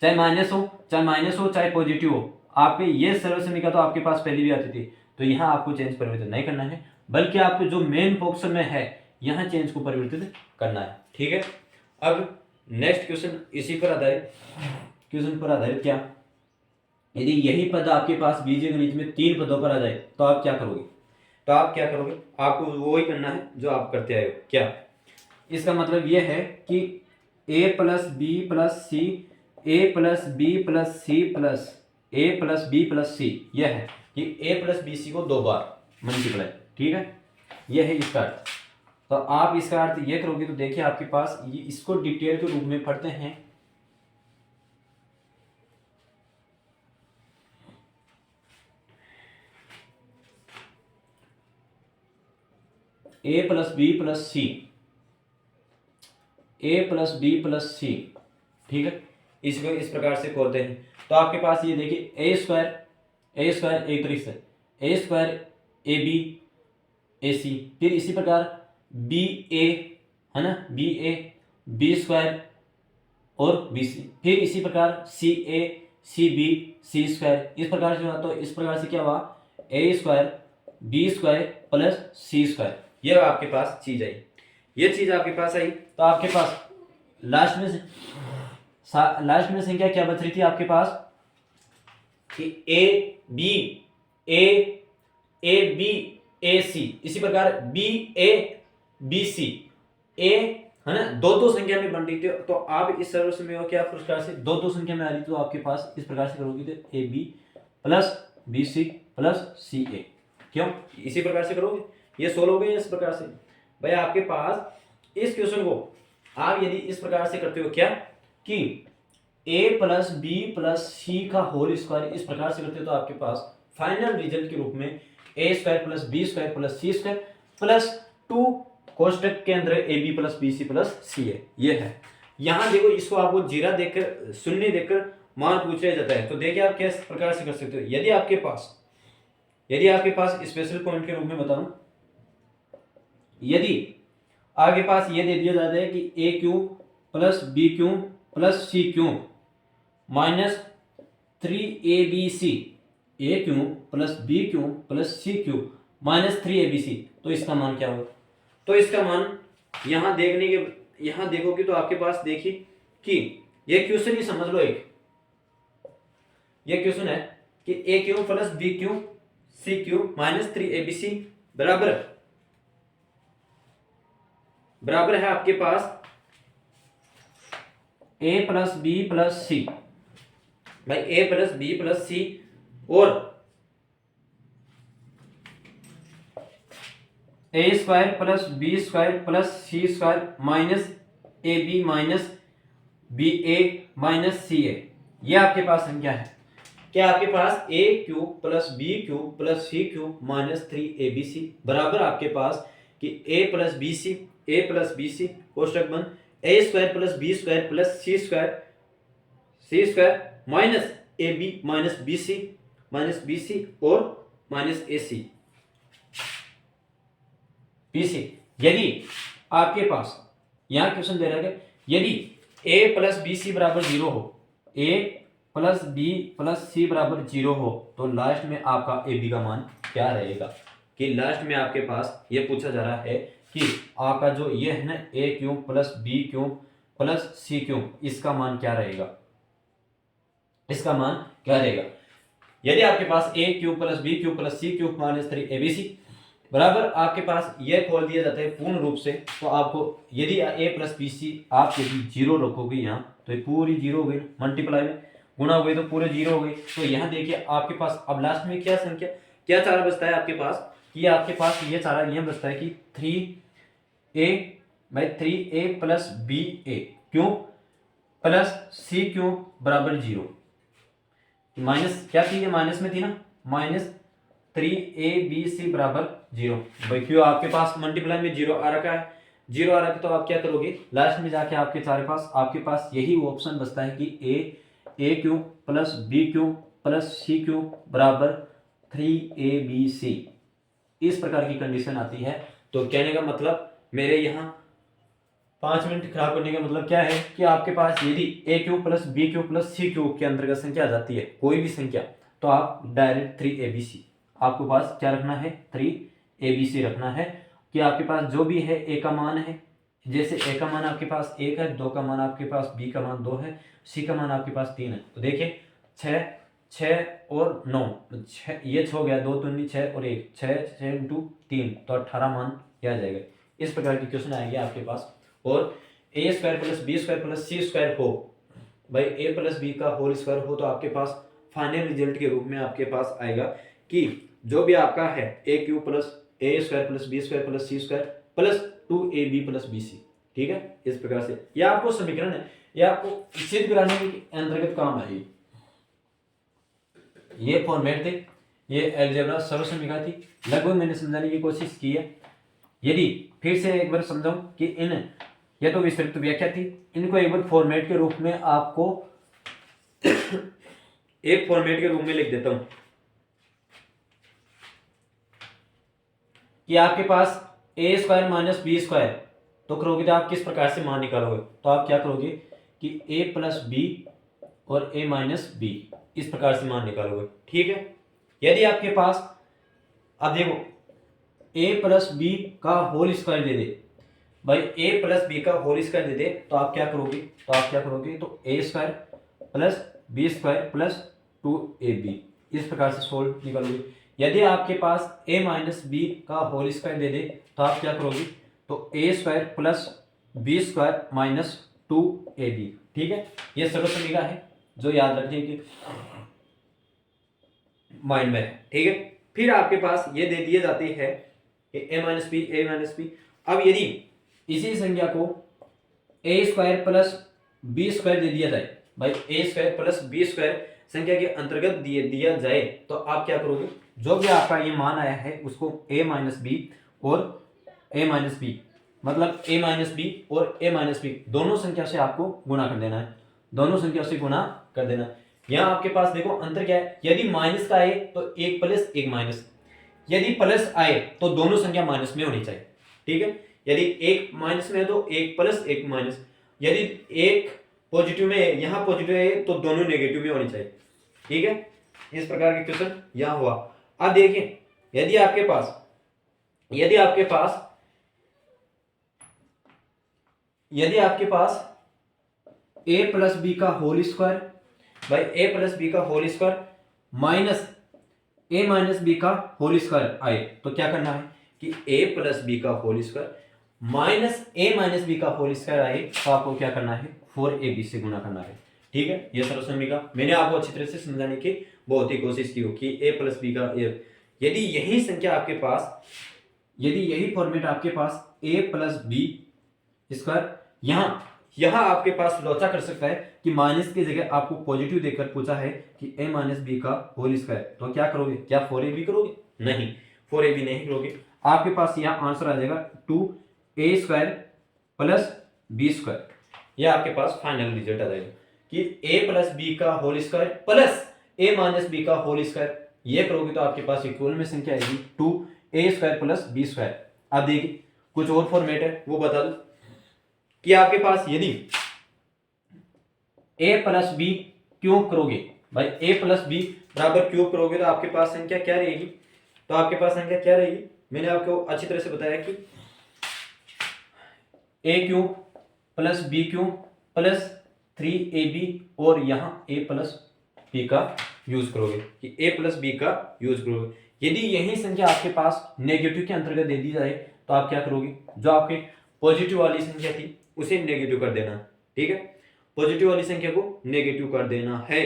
चाहे माइनस हो चाहे पॉजिटिव हो, आपके ये सर्व समीकरण तो आपके पास पहले भी आती थी। तो यहाँ आपको चेंज परिवर्तन नहीं करना है, बल्कि आपको जो मेन फॉक्स में है यहाँ चेंज को परिवर्तित करना है, ठीक है। अब नेक्स्ट क्वेश्चन इसी पर आधारित, क्वेश्चन पर आधारित क्या, यदि यही पद आपके पास बीजगणित में तीन पदों पर आ जाए तो आप क्या करोगे, तो आप क्या करोगे, आपको वो ही करना है जो आप करते आए हो। क्या इसका मतलब यह है कि a plus B plus C, A plus B plus C plus A plus B plus C, यह है कि a प्लस बी सी को दो बार मल्टीप्लाई, ठीक है, यह है इसका अर्थ। तो आप इसका अर्थ ये करोगे तो देखिए आपके पास ये, इसको डिटेल के रूप में पढ़ते हैं, ए plus B plus C, A plus B plus सी, ठीक है, इसको इस प्रकार से खोलते हैं। तो आपके पास ये देखिए ए स्क्वायर एक तरीके से ए स्क्वायर ए बी ए सी, फिर इसी प्रकार बी ए, है ना, बी ए बी स्क्वायर और बी सी, फिर इसी प्रकार सी ए सी बी सी स्क्वायर, इस प्रकार से हुआ। तो इस प्रकार से क्या हुआ, ए square B square plus C square, ये आपके पास चीज आई। ये चीज आपके पास आई तो आपके पास लास्ट में संख्या क्या बच रही थी आपके पास कि ए बी ए सी, इसी प्रकार बी ए बी सी ए, है ना, दो संख्या में बन रही थी। तो आप इस सरल में क्या प्रकार से दो संख्या में आ रही तो आपके पास इस प्रकार से करोगे तो A B plus B C plus C A, क्यों इसी प्रकार से करोगे, ये सोल्व हो गया इस प्रकार से। भाई आपके पास इस क्वेश्चन को आप यदि इस प्रकार से करते हो क्या कि a plus B plus C का होल स्क्वायर, इस प्रकार से करते हो तो आपके पास फाइनल रिजल्ट के रूप में A square plus B square plus C square plus 2 कोष्टक के अंदर A B plus B C plus C A, ये है। यहाँ देखो इसको आपको जीरा देखकर शून्य देखकर मान पूछा जाता है, तो देखिए आप किस प्रकार से कर सकते हो। यदि आपके पास स्पेशल पॉइंट के रूप में बताऊं, यदि आपके पास ये दे दिया जाता है कि A cube plus B cube plus C cube minus 3abc, A cube plus B cube plus C cube minus 3abc, तो इसका मान क्या होगा। तो इसका मान यहाँ देखोगे तो आपके पास देखिए कि ये क्वेश्चन ही समझ लो, ये क्वेश्चन है कि A cube plus B cube C cube minus 3abc बराबर है आपके पास A plus B plus C. भाई A plus B plus C और A square plus B square plus C square minus A B minus B A minus C A, ये आपके पास संख्या है। क्या आपके पास A cube plus B cube plus C cube minus 3abc बराबर आपके पास कि ए प्लस बी सी कोष्टक बंद A square plus B square plus C square minus A B minus B C और माइनस ए सी बी सी। यदि आपके पास यहां क्वेश्चन दे रहा है यदि ए प्लस बी सी बराबर 0 हो, ए प्लस बी प्लस सी बराबर 0 हो, तो लास्ट में आपका ए बी का मान क्या रहेगा। कि लास्ट में आपके पास ये पूछा जा रहा है कि आपका जो ये है ना A cube plus B cube plus C cube, इसका मान क्या रहेगा, इसका मान क्या रहेगा। यदि आपके पास A cube plus B cube plus C cube minus 3abc बराबर आपके पास ये खोल दिया जाता है पूर्ण रूप से, तो आपको यदि ए प्लस बी सी आप यदि 0 रखोगे यहाँ तो ये पूरी 0 हो गई, मल्टीप्लाई में गुणा हो गई तो पूरे 0 हो गई। तो यहाँ देखिए आपके पास अब लास्ट में क्या संख्या क्या चारा बचता है आपके पास कि आपके पास ये चारा यह बचता है कि 3a प्लस बी ए क्यूब प्लस सी क्यूब बराबर 0, माइनस क्या थी, ये माइनस में थी ना, माइनस 3abc बराबर 0। भाई क्यों आपके पास मल्टीप्लाई में 0 आ रखा है, 0 आ रखा है, तो आप क्या करोगे लास्ट में जाके आपके पास यही ऑप्शन बचता है कि A cube plus B cube plus C cube बराबर 3abc, इस प्रकार की कंडीशन आती है। तो कहने का मतलब मेरे यहाँ 5 मिनट खराब करने का मतलब क्या है कि आपके पास यदि A cube plus B cube plus C cube के अंतर्गत संख्या आ जाती है कोई भी संख्या, तो आप डायरेक्ट 3abc आपके पास क्या रखना है, 3abc रखना है कि आपके पास जो भी है ए का मान है, जैसे ए का मान आपके पास 1 है, 2 का मान आपके पास, बी का मान 2 है, सी का मान आपके पास 3 है। तो देखिए 6 और 9, 6 ये 6 हो गया, 2 2 6 और 1 6 इंटू 3 तो 18 मान क्या आ जाएगा। इस प्रकार के क्वेश्चन आएंगे आपके पास। और A square plus B square plus C square हो, भाई ए प्लस बी का होल स्क्वायर हो, तो आपके पास फाइनल रिजल्ट के रूप में आपके पास आएगा कि जो भी आपका है A cube plus A square plus B square plus C square plus 2ab plus B C, ठीक है। इस प्रकार से यह आपको समीकरण है, यह आपको सिद्ध कराने के अंतर्गत काम आएगी। ये फॉर्मेट थे, ये अलजेब्रा सर्व समीकरण थी, लगभग मैंने समझाने की कोशिश की है। यदि फिर से एक बार समझाऊं कि इन यह तो विस्तृत व्याख्या थी, इनको एक बार फॉर्मेट के रूप में आपको एक फॉर्मेट के रूप में लिख देता हूं कि आपके पास ए स्क्वायर माइनस बी स्क्वायर, तो करोगे तो आप किस प्रकार से मान निकालोगे, तो आप क्या करोगे कि ए प्लस बी और ए माइनस बी इस प्रकार से मान निकालोगे। ठीक है, यदि आपके पास अब देखो ए प्लस बी का होल स्क्वायर दे दे भाई, ए प्लस बी का होल स्क्वायर दे दे, तो आप क्या करोगे, तो A square plus B square plus 2ab इस प्रकार से सोल्व निकालोगे। यदि आपके पास a माइनस बी का होल स्क्वायर दे दे, तो आप क्या करोगे, तो A square plus B square minus 2ab। ठीक है, ये सरल समीकरण है जो याद रखने की माइंड में है। ठीक है, फिर आपके पास ये दे दिए जाती है कि a माइनस बी। अब यदि इसी संख्या को ए स्क्वायर प्लस बी स्क्वायर दे दिया जाए भाई, ए स्क्वायर प्लस बी स्क्वायर संख्या के अंतर्गत दिया जाए, तो आप क्या करोगे, जो भी आपका ये मान आया है उसको a माइनस बी और a माइनस बी मतलब a माइनस बी और a माइनस बी दोनों संख्या से आपको गुणा कर देना है, दोनों संख्या से गुणा कर देना। यहाँ आपके पास देखो अंतर क्या है, यदि माइनस का आए तो एक प्लस एक माइनस, यदि प्लस आए तो दोनों संख्या माइनस में होनी चाहिए। ठीक है, यदि एक माइनस में है तो एक प्लस एक माइनस, यदि एक पॉजिटिव में है, यहाँ पॉजिटिव है तो दोनों नेगेटिव में होनी चाहिए। ठीक है, इस प्रकार के क्वेश्चन यहाँ हुआ। अब देखिए यदि आपके पास a प्लस बी का होल स्क्वायर भाई, a प्लस बी का whole square minus a minus B का होल स्क्वायर आए, तो क्या करना है कि a प्लस बी का whole square minus a minus B का होल स्क्वायर आए, तो आपको क्या करना है 4ab से गुणा करना है। ठीक है, ये सरल समीकरण मैंने आपको अच्छी तरह से समझाने की बहुत ही कोशिश की हो कि a प्लस बी का यदि यही संख्या आपके पास, यदि यही फॉर्मेट आपके पास a प्लस बी स्क्वायर, यहाँ आपके पास लोचा कर सकता है कि माइनस की जगह आपको पॉजिटिव देकर पूछा है कि a माइनस बी का होल स्क्वायर, तो क्या करोगे, क्या 4ab करोगे, नहीं 4ab नहीं करोगे, आपके पास यहाँ आंसर आ जाएगा 2a square plus B square. यह आपके पास फाइनल रिजल्ट आ जाएगा कि a प्लस बी का whole square plus a minus B का होल स्क्वायर, ये करोगे तो आपके पास इक्वल में संख्या आएगी 2a square plus B square. अब देखिए कुछ और फॉर्मेट है वो बता दो कि आपके पास यदि a प्लस बी क्यूब करोगे भाई, a प्लस बी बराबर क्यूब करोगे तो आपके पास संख्या क्या रहेगी, मैंने आपको अच्छी तरह से बताया कि a cube plus B cube plus 3ab और यहाँ a प्लस बी का यूज करोगे कि a प्लस बी का यूज करोगे। यदि यही संख्या आपके पास नेगेटिव के अंतर्गत दे दी जाए, तो आप क्या करोगे, जो आपके पॉजिटिव वाली संख्या थी उसे नेगेटिव कर देना। ठीक है, पॉजिटिव वाली संख्या को नेगेटिव कर देना है।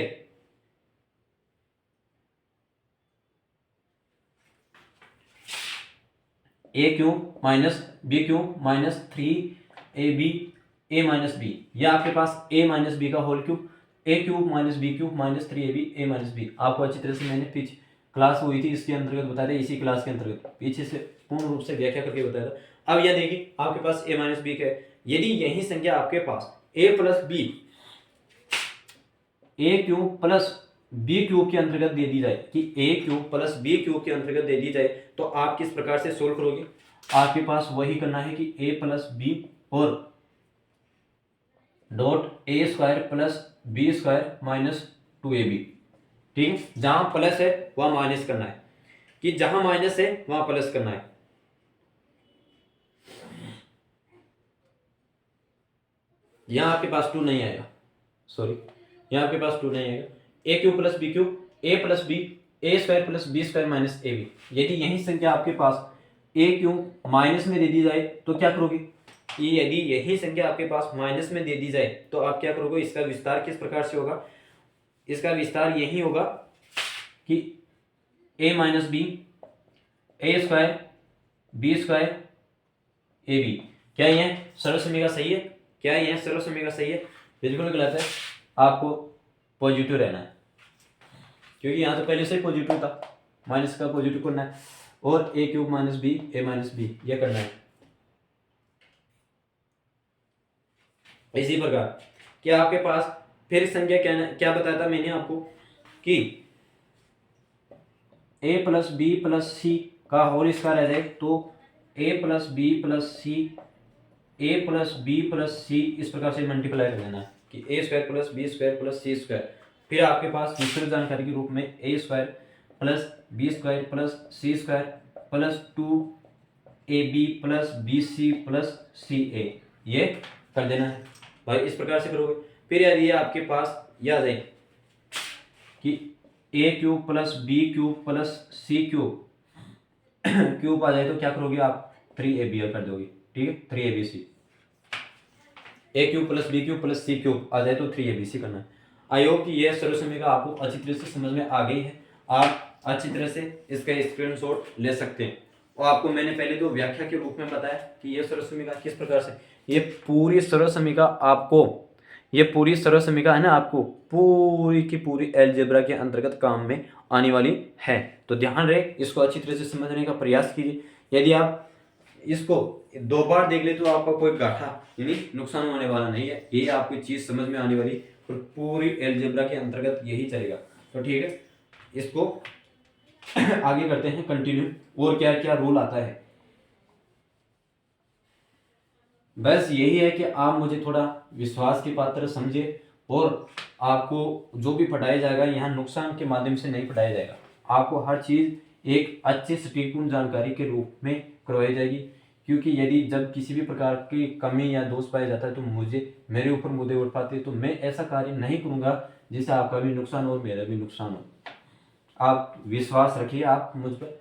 a cube minus B cube minus 3ab a minus B, या आपके पास a माइनस बी का whole cube, a cube minus B cube minus 3ab a minus B. आपको अच्छी तरह से मैंने पीछे क्लास हुई थी इसके अंतर्गत बताया था, इसी क्लास के अंतर्गत पीछे से पूर्ण रूप से व्याख्या करके बताया था। अब यह देखिए आपके पास a माइनस बी का है, यदि यही संख्या आपके पास a plus B a cube plus B cube के अंतर्गत दे दी जाए कि a cube plus B cube के अंतर्गत दे दी जाए, तो आप किस प्रकार से सोल्व करोगे, आपके पास वही करना है कि a प्लस बी और dot A square plus B square minus 2ab। ठीक है, जहां प्लस है वहां माइनस करना है, कि जहां माइनस है वहां प्लस करना है। यहां आपके पास 2 नहीं आएगा, सॉरी यहां आपके पास 2 नहीं आएगा, A cube plus B cube A plus B A square plus B square minus A B. यदि यही संख्या आपके पास ए क्यूब माइनस में दे दी जाए तो क्या करोगे, यदि यही संख्या आपके पास माइनस में दे दी जाए तो आप क्या करोगे, इसका विस्तार किस प्रकार से होगा, इसका विस्तार यही होगा कि a minus B A square B square A B. क्या यह सरल समीकरण सही है, बिल्कुल गलत है, आपको पॉजिटिव रहना है, क्योंकि यहाँ तो पहले से ही पॉजिटिव था, माइनस का पॉजिटिव करना है, और a cube minus B A minus B यह करना है। इसी प्रकार क्या आपके पास फिर संख्या क्या बताया था मैंने आपको कि a plus B plus C का होल स्क्वायर आ जाए तो a plus B plus C a plus B plus C इस प्रकार से मल्टीप्लाई कर देना है कि a square plus B square plus C square. फिर आपके पास विस्तृत जानकारी के रूप में a square plus B square plus C square plus 2ab plus B C plus C A ये कर देना है भाई। इस प्रकार से करोगे। फिर यार ये आपके पास याद है कि a cube plus B cube plus C cube cube आ जाए तो क्या करोगे आप 3ab कर दोगे। ठीक है 3abc A cube plus B cube plus C cube आ जाए तो 3abc करना है। आई होप कि यह सर्व समीकरण आपको अच्छी तरह से समझ में आ गई है। आप अच्छी तरह से इसका स्क्रीनशॉट ले सकते हैं। और आपको मैंने पहले तो व्याख्या के रूप में बताया कि यह सर्व समीकरण किस प्रकार से ये पूरी सर्व समीकरण आपको ये पूरी सर्व समीकरण है ना आपको पूरी की पूरी अलजेब्रा के अंतर्गत काम में आने वाली है। तो ध्यान रहे इसको अच्छी तरह से समझने का प्रयास कीजिए। यदि आप इसको 2 बार देख ले तो आपका कोई घाटा यानी नुकसान होने वाला नहीं है। ये आपकी चीज समझ में आने वाली और पूरी अलजेब्रा के अंतर्गत यही चलेगा। तो ठीक है इसको आगे करते हैं कंटिन्यू और क्या क्या रूल आता है। बस यही है कि आप मुझे थोड़ा विश्वास के पात्र समझे और आपको जो भी पढ़ाया जाएगा यहाँ नुकसान के माध्यम से नहीं पढ़ाया जाएगा। आपको हर चीज एक अच्छे सटीकपूर्ण जानकारी के रूप में करवाई जाएगी। क्योंकि यदि जब किसी भी प्रकार की कमी या दोष पाया जाता है तो मुझे मेरे ऊपर मुद्दे उठ पाते हैं। तो मैं ऐसा कार्य नहीं करूंगा जिससे आपका भी नुकसान हो और मेरा भी नुकसान हो। आप विश्वास रखिए आप मुझ पर।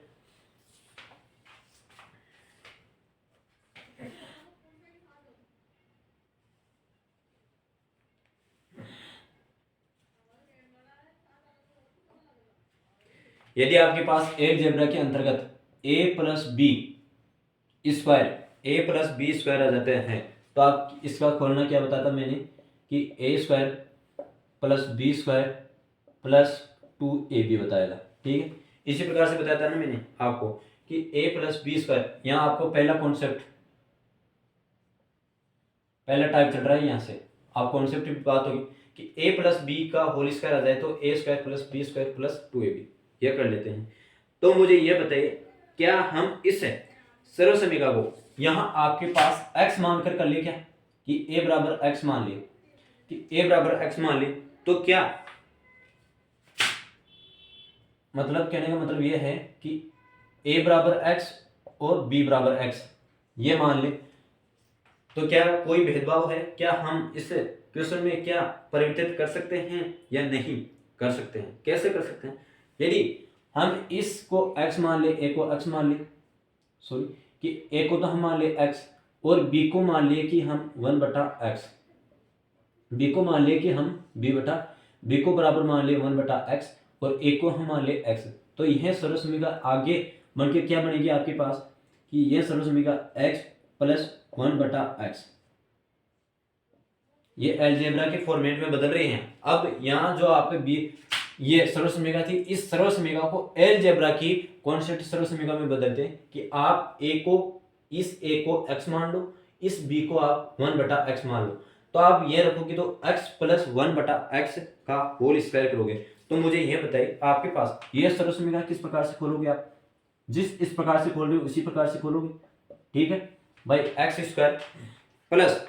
यदि आपके पास अलजेब्रा के अंतर्गत a प्लस बी स्क्वायर आ जाते हैं तो आप इसका खोलना क्या बताता मैंने कि a square plus B square plus 2ab बताया था। ठीक है इसी प्रकार से बताया था ना मैंने आपको कि a प्लस बी स्क्वायर यहाँ आपको पहला कॉन्सेप्ट पहला टाइप चल रहा है। यहाँ से आप कॉन्सेप्ट की बात होगी कि a प्लस बी का होल स्क्वायर आ जाए तो a square plus B square plus 2ab यह कर लेते हैं। तो मुझे यह बताइए क्या हम इस सर्व समीकरण को यहाँ आपके पास x मानकर कर ले क्या कि a बराबर x मान ले कि a बराबर x मान ले तो क्या मतलब कहने का मतलब यह है कि a बराबर x और b बराबर x ये मान ले तो क्या कोई भेदभाव है क्या हम इस क्वेश्चन में क्या परिवर्तित कर सकते हैं या नहीं कर सकते हैं। कैसे कर सकते हैं यदि हम इसको x मान ले a को x मान ले सॉरी कि a को तो हम मान ले x और b को मान लिए कि हम 1/x b को मान लिए कि हम b को बराबर मान लिए 1/x और a को हम मान ले x। तो यह सर्व समीकरण आगे बन के क्या बनेगी आपके पास कि यह सर्व समीकरण x प्लस 1/x ये अलजेब्रा के फॉर्मेट में बदल रहे हैं। अब यहाँ जो आपके ये सर्व समीकरण थी इस सर्व समीकरण को अलजेब्रा की कॉन्सेप्ट सर्व समीकरण में बदलते हैं कि आप इस a को x मान लो इस b को आप 1/x मान लो। तो आप ये रखोगे तो x प्लस 1/x का होल स्क्वायर करोगे। तो मुझे यह बताइए आपके पास ये सर्व समीकरण किस प्रकार से खोलोगे आप जिस इस प्रकार से खोल रहे हो उसी प्रकार से खोलोगे। ठीक है भाई एक्स स्क्वायर प्लस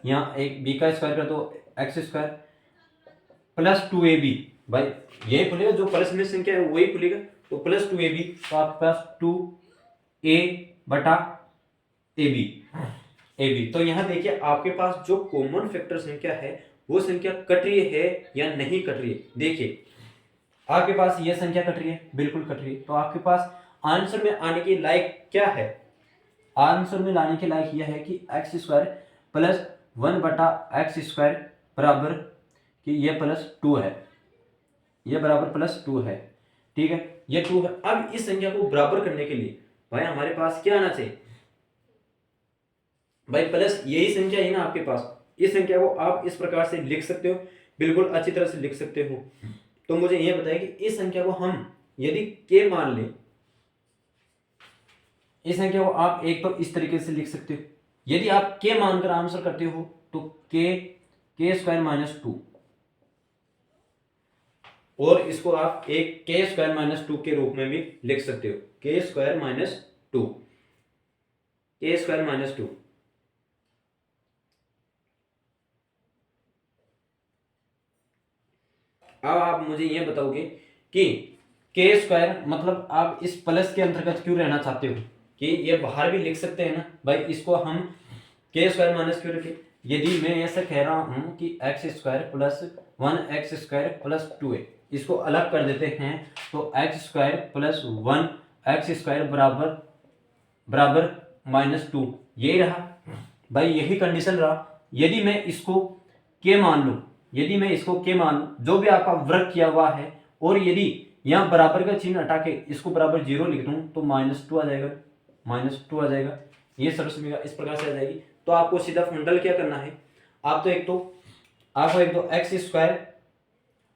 यहाँ एक बी का स्क्वायर कर दो एक्स स्क्वायर प्लस 2ab भाई यही खुलेगा जो प्लस में संख्या है वही खुलेगा तो प्लस 2ab तो आपके पास 2a/ab तो यहाँ देखिए आपके पास जो कॉमन फैक्टर संख्या है वो संख्या कट रही है या नहीं कट रही है। देखिए आपके पास ये संख्या कट रही है बिल्कुल कट रही है। तो आपके पास आंसर में आने के लायक क्या है आंसर में लाने के लायक यह है कि x square plus 1/x square बराबर कि यह प्लस 2 है यह बराबर प्लस 2 है। ठीक है यह 2 है। अब इस संख्या को बराबर करने के लिए भाई हमारे पास क्या आना चाहिए भाई प्लस यही संख्या है ना आपके पास इस संख्या को आप इस प्रकार से लिख सकते हो बिल्कुल अच्छी तरह से लिख सकते हो। तो मुझे यह बताइए कि इस संख्या को हम यदि k मान लें इस संख्या को आप एक तो इस तरीके से लिख सकते हो यदि आप के मानकर आंसर करते हो तो के स्क्वायर माइनस 2, और इसको आप एक के स्क्वायर माइनस 2 के रूप में भी लिख सकते हो, के स्क्वायर माइनस 2, के स्क्वायर माइनस 2। अब आप मुझे यह बताओगे कि के स्क्वायर मतलब आप इस प्लस के अंतर्गत क्यों रहना चाहते हो, कि ये बाहर भी लिख सकते हैं ना भाई, इसको हम के स्क्वायर माइनस क्यों रखें। यदि मैं ऐसा कह रहा हूं कि x square plus 1 square plus 2a, इसको अलग कर देते हैं तो एक्स स्क्वायर प्लस 1 स्क्वायर बराबर बराबर -2, यही रहा भाई, यही कंडीशन रहा। यदि मैं इसको के मान लूं, यदि मैं इसको के मान लूं, जो भी आपका वर्क किया हुआ है, और यदि यहाँ बराबर का चिन्ह हटा के इसको बराबर 0 लिख दूं तो -2 आ जाएगा, -2 आ जाएगा, ये सरल समीकरण इस प्रकार से आ जाएगी। तो आपको सीधा फंडल क्या करना है, आप तो एक तो एक्स स्क्वायर,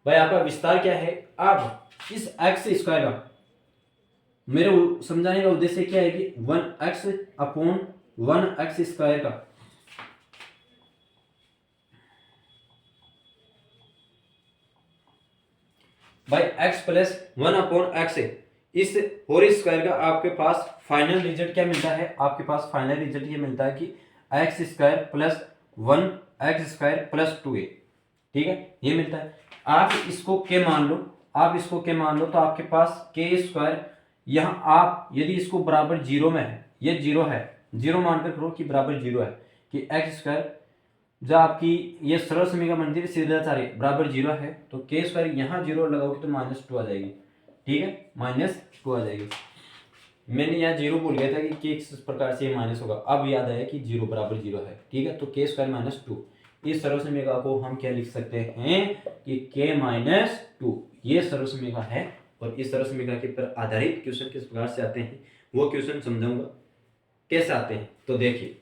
भाई आपका विस्तार क्या है, आप इस एक्स स्क्वायर का, मेरे समझाने का उद्देश्य क्या है कि 1x अपॉन 1x स्क्वायर का भाई x प्लस 1 अपॉन एक्स, इस होल स्क्वायर का आपके पास फाइनल रिजल्ट क्या मिलता है, आपके पास फाइनल रिजल्ट ये मिलता है कि x square plus 1x square plus 2a, ठीक है, ये मिलता है। आप इसको के मान लो, आप इसको के मान लो तो आपके पास के स्क्वायर, यहाँ आप यदि इसको बराबर 0 में है, ये 0 है, 0 मानकर करो कि बराबर 0 है, कि एक्स स्क्वायर जब आपकी ये सरल समीकरण बनती है सीधाचारी बराबर 0 है, तो के स्क्वायर यहाँ 0 लगाओगे तो -2 आ जाएगी, ठीक है, -2 आ जाएगी। मैंने यहाँ 0 बोल गया था कि किस प्रकार से माइनस होगा, अब याद आया कि 0 बराबर 0 है, ठीक है, तो के स्क्वायर -2, इस सरल समीकरण को हम क्या लिख सकते हैं कि के -2, ये सरल समीकरण है। और इस सरल समीकरण के पर आधारित क्वेश्चन किस प्रकार से आते हैं वो क्वेश्चन समझाऊंगा कैसे आते हैं। तो देखिए,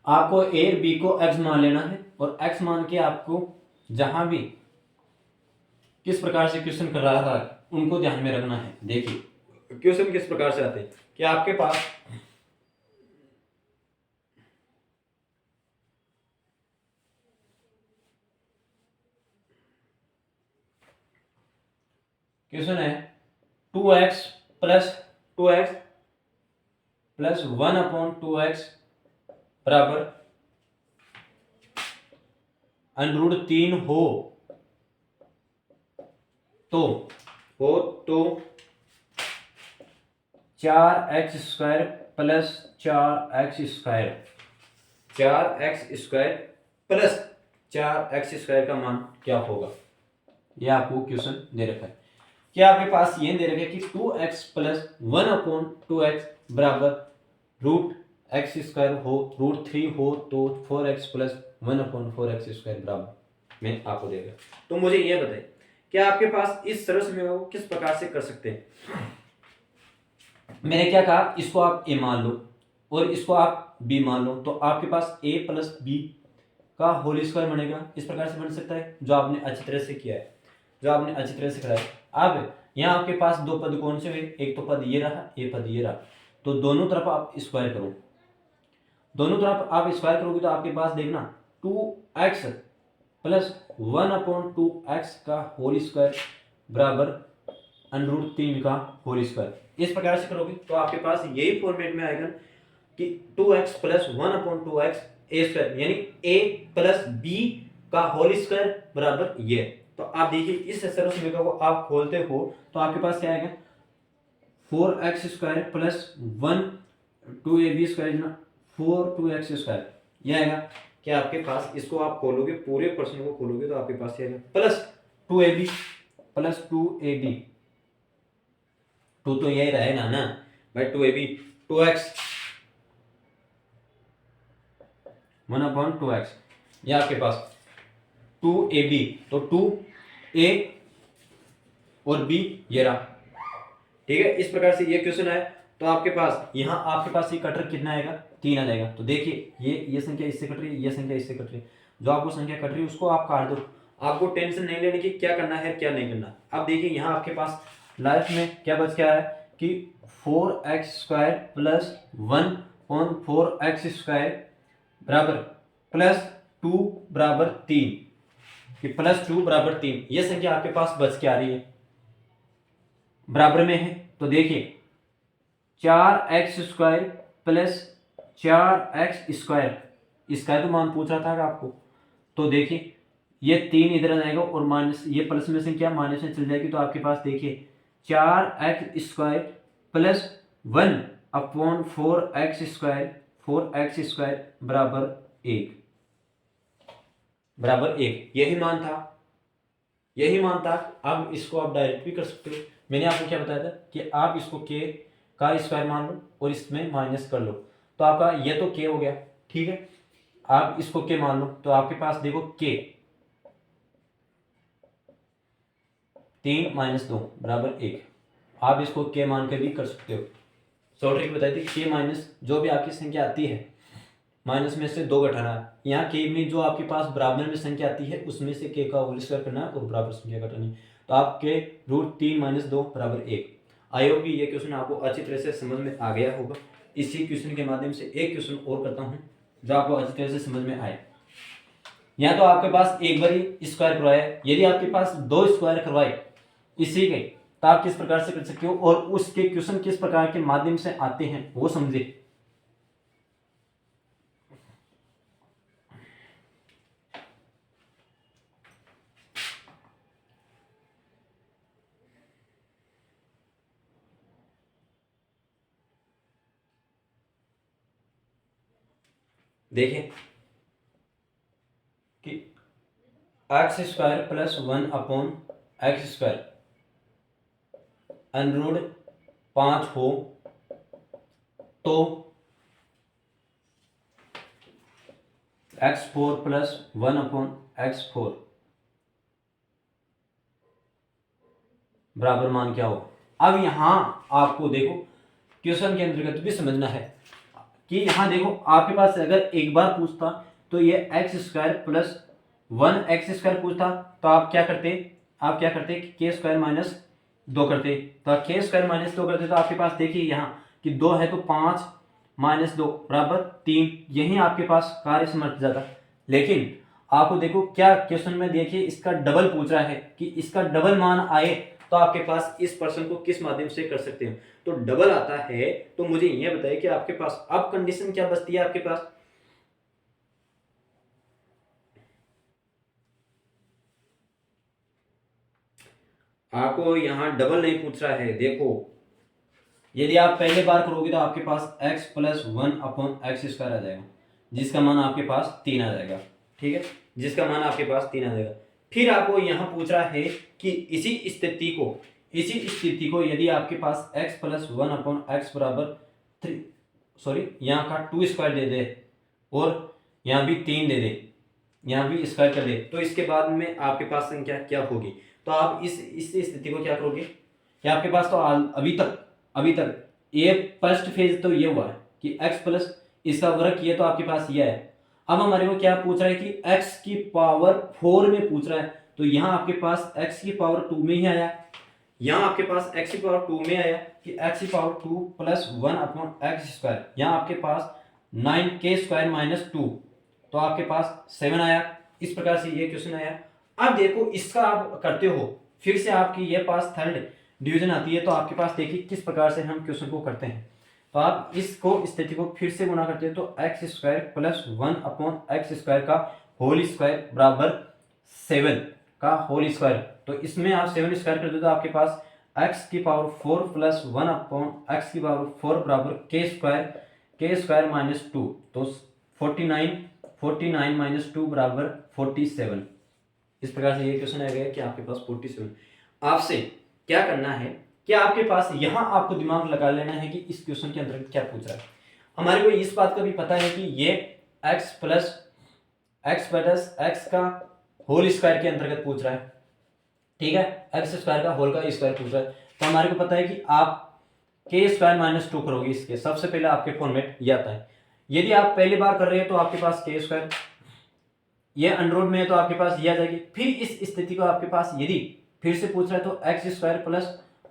आपको ए और बी को एक्स मान लेना है, और एक्स मान के आपको जहां भी किस प्रकार से क्वेश्चन कर रहा है उनको ध्यान में रखना है। देखिए क्वेश्चन किस प्रकार से आते हैं कि आपके पास क्वेश्चन है 2x प्लस 1 अपॉन 2x बराबर √3 हो तो 4x square plus 4x square, 4x square plus 4x square का मान क्या होगा, ये आपको क्वेश्चन दे रखा है। क्या आपके पास ये दे रखा है कि 2x प्लस 1 अपॉन 2x बराबर √x स्क्वायर हो, √3 हो तो 4x plus 1 upon 4x square बराबर में आपको देगा। तो मुझे ये बताइए क्या आपके पास इस सरल समीकरण को किस प्रकार से कर सकते हैं। मैंने क्या कहा, इसको आप a मान लो और इसको आप b मान लो, तो आपके पास a प्लस b का होल स्क्वायर बनेगा, इस प्रकार से बन सकता है, जो आपने अच्छी तरह से किया है, जो आपने अच्छी तरह से कराया। अब यहाँ आपके पास दो पद कौन से हुए, एक तो पद ये रहा, एक पद ये रहा, तो दोनों तरफ आप स्क्वायर करो, दोनों तरफ आप स्क्वायर करोगे तो आपके पास देखना 2x प्लस 1 अपॉन 2x का होल स्क्वायर बराबर √3 का होल स्क्वायर, इस प्रकार से करोगे तो आपके पास यही फॉर्मेट में आएगा कि 2x plus 1 upon 2x a square, यानी a प्लस b का होल स्क्वायर बराबर ये। तो आप देखिए इस सरल समीकरण को आप खोलते हो तो आपके पास क्या आएगा, 4x square plus 1 2ab square, 4 2x square, यह आएगा। क्या आपके पास इसको आप खोलोगे, पूरे प्रश्न को खोलोगे तो आपके पास आएगा प्लस 2ab प्लस 2ab, 2 तो यही रहेगा ना भाई, 2ab 2x 1 अपॉन 2x, यह आपके पास 2ab, तो 2a और b ये रहा, ठीक है, इस प्रकार से ये क्वेश्चन है। तो आपके पास यहाँ आपके पास ये कटर कितना आएगा, 3 आ जाएगा। तो देखिए ये संख्या इससे कट रही है, ये संख्या इससे कट रही है, जो आपको संख्या कट रही है उसको आप काट दो, आपको टेंशन नहीं लेने की क्या करना है क्या नहीं करना। अब देखिए यहाँ आपके पास लास्ट में क्या बच क्या है कि 4x² प्लस 1/4x² बराबर प्लस 2 बराबर 3, कि प्लस 2 बराबर 3 ये संख्या आपके पास बच के आ रही है, बराबर में है। तो देखिए 4x² प्लस 4x², इसका तो मान पूछ रहा था आपको। तो देखिए ये 3 इधर आ जाएगा और माइनस, ये प्लस में संख्या माइनस में चल जाएगी। तो आपके पास देखिए 4x² प्लस 1/4x² 4x² बराबर 1, बराबर 1, यही मान था, यही मान था। अब इसको आप डायरेक्ट भी कर सकते हो। मैंने आपको क्या बताया था कि आप इसको k का स्क्वायर मान लो और इसमें माइनस कर लो, तो आपका ये तो k हो गया, ठीक है। आप इसको k मान लो तो आपके पास देखो k 3 - 2 बराबर 1, आप इसको k मान के भी कर सकते हो। शॉर्ट ट्रिक बताई थी, k माइनस जो भी आपकी संख्या आती है माइनस में से 2 घटाना है, यहाँ k में जो आपके पास बराबर में संख्या आती है उसमें से k का होल स्क्वायर करना है और बराबर संख्या घटानी है। तो आपके √3 - 2 बराबर 1। आई होप कि ये क्वेश्चन आपको अच्छी तरह से समझ में आ गया होगा। इसी क्वेश्चन के माध्यम से एक क्वेश्चन और करता हूँ जो आपको अच्छी तरह से समझ में आए। यहाँ तो आपके पास एक बार ही स्क्वायर करवाया, यदि आपके पास 2 स्क्वायर करवाए इसी के, तो आप किस प्रकार से कर सकते हो और उसके क्वेश्चन किस प्रकार के माध्यम से आते हैं वो समझे। देखिए कि x² प्लस 1/x² √ 5 हो तो x4 प्लस 1/x4 बराबर मान क्या हो। अब यहां आपको देखो क्वेश्चन के अंतर्गत भी समझना है कि यहां देखो आपके पास अगर एक बार पूछता तो ये x² प्लस 1x² पूछता तो आप क्या करते कि k² - 2 करते। तो k² - 2 करते तो आपके पास देखिए यहाँ कि 2 है तो 5 - 2 बराबर 3, यही आपके पास कार्य समझ जाता। लेकिन आपको देखो क्या क्वेश्चन में देखिए इसका डबल पूछ रहा है कि इसका डबल मान आए तो आपके पास इस पर्सन को किस माध्यम से कर सकते हैं। तो डबल आता है तो मुझे यह बताइए कि आपके पास अब कंडीशन क्या बचती है। आपके पास आपको यहां डबल नहीं पूछ रहा है। देखो यदि आप पहले बार करोगे तो आपके पास x प्लस 1/x² आ जाएगा, जिसका मान आपके पास 3 आ जाएगा, ठीक है, जिसका मान आपके पास 3 आ जाएगा। फिर आपको यहां पूछ रहा है कि इसी स्थिति को यदि आपके पास x प्लस 1/x बराबर 3, सॉरी यहाँ का 2 दे दे और यहाँ भी 3 दे दे, यहाँ भी स्क्वायर कर दे, तो इसके बाद में आपके पास संख्या क्या होगी। तो आप इस स्थिति को क्या करोगे कि आपके पास तो अभी तक ये फर्स्ट फेज तो ये हुआ है कि x प्लस इसका वर्ग किया तो आपके पास ये है। अब हमारे को क्या पूछ रहा है कि x की पावर 4 में पूछ रहा है, तो यहाँ आपके पास x की पावर 2 में ही आया, यहाँ आपके पास x की पावर 2 में आया कि x की पावर 2 प्लस 1/x², यहाँ आपके पास 9k² - 2, तो आपके पास 7 आया। इस प्रकार से ये क्वेश्चन आया। अब देखो इसका आप करते हो फिर से आपकी ये पास थर्ड डिवीजन आती है, तो आपके पास देखिए किस प्रकार से हम क्वेश्चन को करते हैं। तो आप इसको स्थिति को फिर से गुणा करते हैं तो x² प्लस 1/x² का होल स्क्वायर बराबर 7 का होल स्क्वायर। तो इसमें आप 7 स्क्वायर कर दो तो आपके पास x की पावर 4 प्लस 1/x की पावर 4 बराबर k² - 2, तो 49 - 2 बराबर 47। इस प्रकार से ये क्वेश्चन आ गया कि आपके पास 47। आपसे क्या करना है कि आपके पास यहां आपको दिमाग लगा लेना है कि इस क्वेश्चन के अंतर्गत क्या पूछ रहा है। हमारे को इस बात का भी पता है कि ये x प्लस x का होल स्क्वायर के अंतर्गत पूछ रहा है, ठीक है, x² का होल का स्क्वायर पूछ रहा है। तो हमारे को पता है कि आप k² - 2 करोगे, इसके सबसे पहले आपके फॉर्मेट ये आता है। यदि आप पहली बार कर रहे हो तो आपके पास k², ये अंडररूट में है तो आपके पास ये आ जाएगी। फिर इस स्थिति को आपके पास यदि फिर से पूछ रहा है तो x² प्लस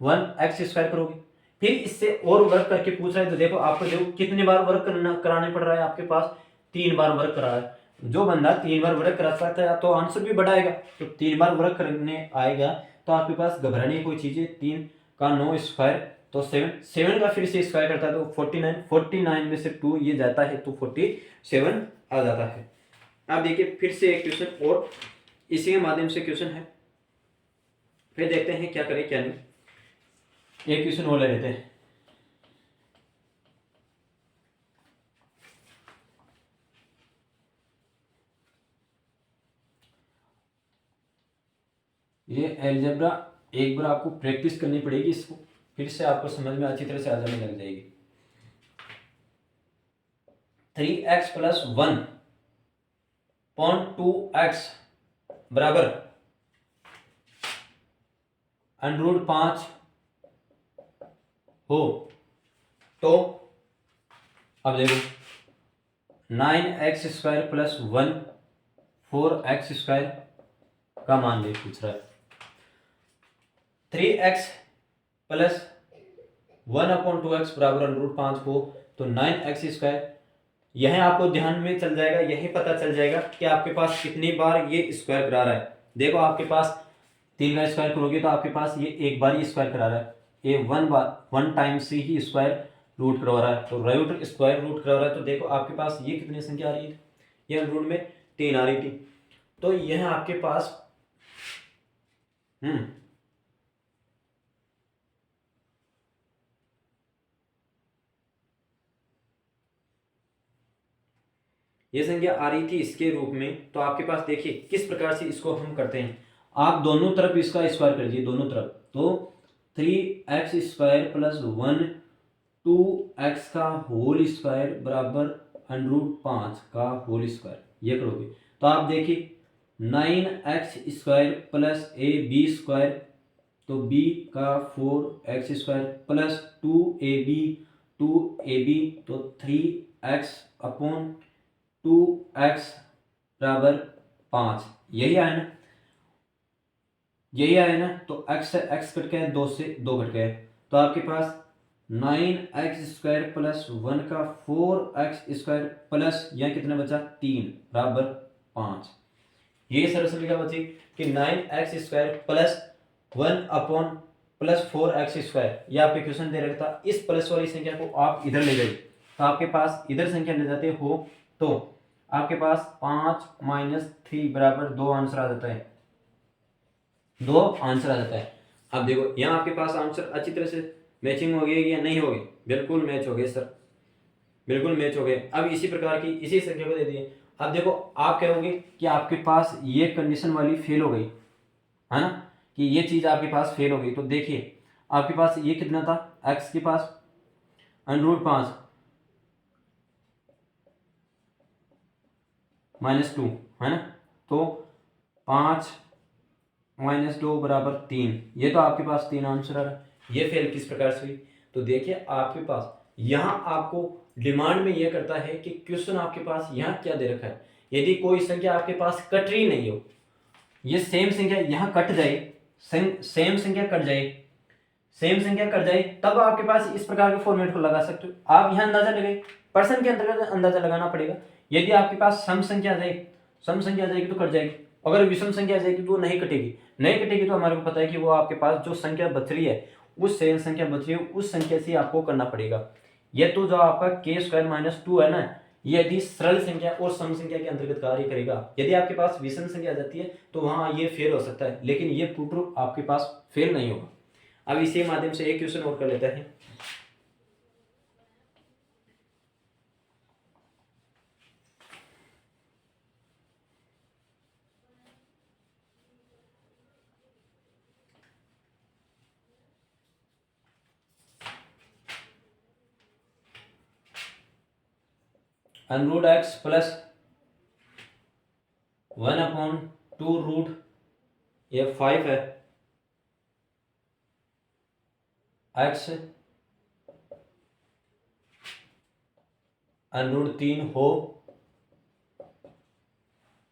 1x² करोगे, फिर इससे और वर्क करके पूछ रहा है, तो देखो आपको देखो कितने बार वर्क कराने पड़ रहा है, आपके पास 3 बार वर्क करा है। जो बंदा 3 बार वर्क करा सकता है तो आंसर भी बढ़ाएगा, तो 3 बार वर्क करने आएगा तो आपके पास घबराने की कोई चीज़ है। 3 का 9 स्क्वायर तो 7 का फिर से स्क्वायर करता है तो 49 में से 2 ये जाता है तो 47 आ जाता है। आप देखिए फिर से एक क्वेश्चन और इसी के माध्यम से क्वेश्चन है, फिर देखते हैं क्या करें क्या नहीं। एक क्वेश्चन और ले लेते हैं। ये अलजेब्रा एक बार आपको प्रैक्टिस करनी पड़ेगी, इसको फिर से आपको समझ में अच्छी तरह से आ जाने लग जाएगी। 3x + 1/2x बराबर √5 हो तो अब देखो 9x² + 1 4x² का मान ले पूछ रहा है। 3x + 1/2x बराबर √5 हो तो 9x², यह आपको ध्यान में चल जाएगा, यही पता चल जाएगा कि आपके पास कितनी बार ये स्क्वायर करा रहा है। देखो आपके पास 3 का स्क्वायर करोगे तो आपके पास ये एक बार ही स्क्वायर करा रहा है, ये 1 टाइम से ही स्क्वायर रूट करवा रहा है, तो रूट स्क्वायर रूट करवा रहा है। तो देखो आपके पास ये कितनी संख्या आ रही है, ये रूट में 3 आ रही थी, तो यह आपके पास ये संख्या आ रही थी इसके रूप में। तो आपके पास देखिए किस प्रकार से इसको हम करते हैं, आप दोनों तरफ इसका स्क्वायर कर दीजिए दोनों तरफ, तो 3x² + 1 2x का होल स्क्वायर बराबर √5 का होल स्क्वायर, ये करोगे तो आप देखिए 9x² + ab² तो b का 4x² + 2ab तो 3x/2x बराबर 5, यही आया ना, यही आया ना। तो x से x कट गया, 2 से 2 कट गया, तो आपके पास 9x² + 1 का 4x² प्लस यहाँ कितना बचा 3 बराबर 5। ये सरल समीकरण बची कि 9x² + 1 + 4x², ये आपके क्वेश्चन दे रखा था। इस प्लस वाली संख्या को आप इधर ले गए तो आपके पास इधर संख्या ले जाते हो तो आपके पास 5 - 3 बराबर 2 आंसर आ जाता है, 2 आंसर आ जाता है। अब देखो यहाँ आपके पास आंसर अच्छी तरह से मैचिंग हो गई या नहीं हो गई, बिल्कुल मैच हो गए सर, बिल्कुल मैच हो गए। अब इसी प्रकार की इसी संख्या को दे दिए। अब देखो आप कहोगे कि आपके पास ये कंडीशन वाली फेल हो गई है ना, कि ये चीज आपके पास फेल हो गई, तो देखिए आपके पास ये कितना था, x के पास √5 -2 है ना, तो 5 - 2 बराबर 3, ये तो आपके पास 3 आंसर आ रहा है। ये फेल किस प्रकार से हुई, तो देखिए आपके पास यहाँ आपको डिमांड में ये करता है कि क्वेश्चन आपके पास यहाँ क्या दे रखा है, यदि कोई संख्या आपके पास कट रही नहीं हो, ये सेम संख्या यहाँ कट जाए, सेम संख्या कट जाए, सेम संख्या कट जाए, तब आपके पास इस प्रकार के फॉर्मेट को लगा सकते हो। आप यहाँ अंदाजा लगाए, पर्सन के अंतर्गत अंदाजा लगाना पड़ेगा। यदि आपके पास सम संख्या जाए, सम संख्या जाएगी तो कट जाएगी, अगर विषम संख्या जाएगी तो वो नहीं कटेगी, नहीं कटेगी तो हमारे को पता है कि वो आपके पास जो संख्या बच रही है, उस सेम संख्या बच रही है उस संख्या से आपको करना पड़ेगा। ये तो जो आपका k² - 2 है ना, ये यदि सरल संख्या और सम संख्या के अंतर्गत कार्य करेगा। यदि आपके पास विषम संख्या आ जाती है तो वहां ये फेल हो सकता है, लेकिन ये प्रूफ आपके पास फेल नहीं होगा। अब इसी माध्यम से एक क्वेश्चन और कर लेते हैं। √x + 1/2 ये 5 है, x √3 हो,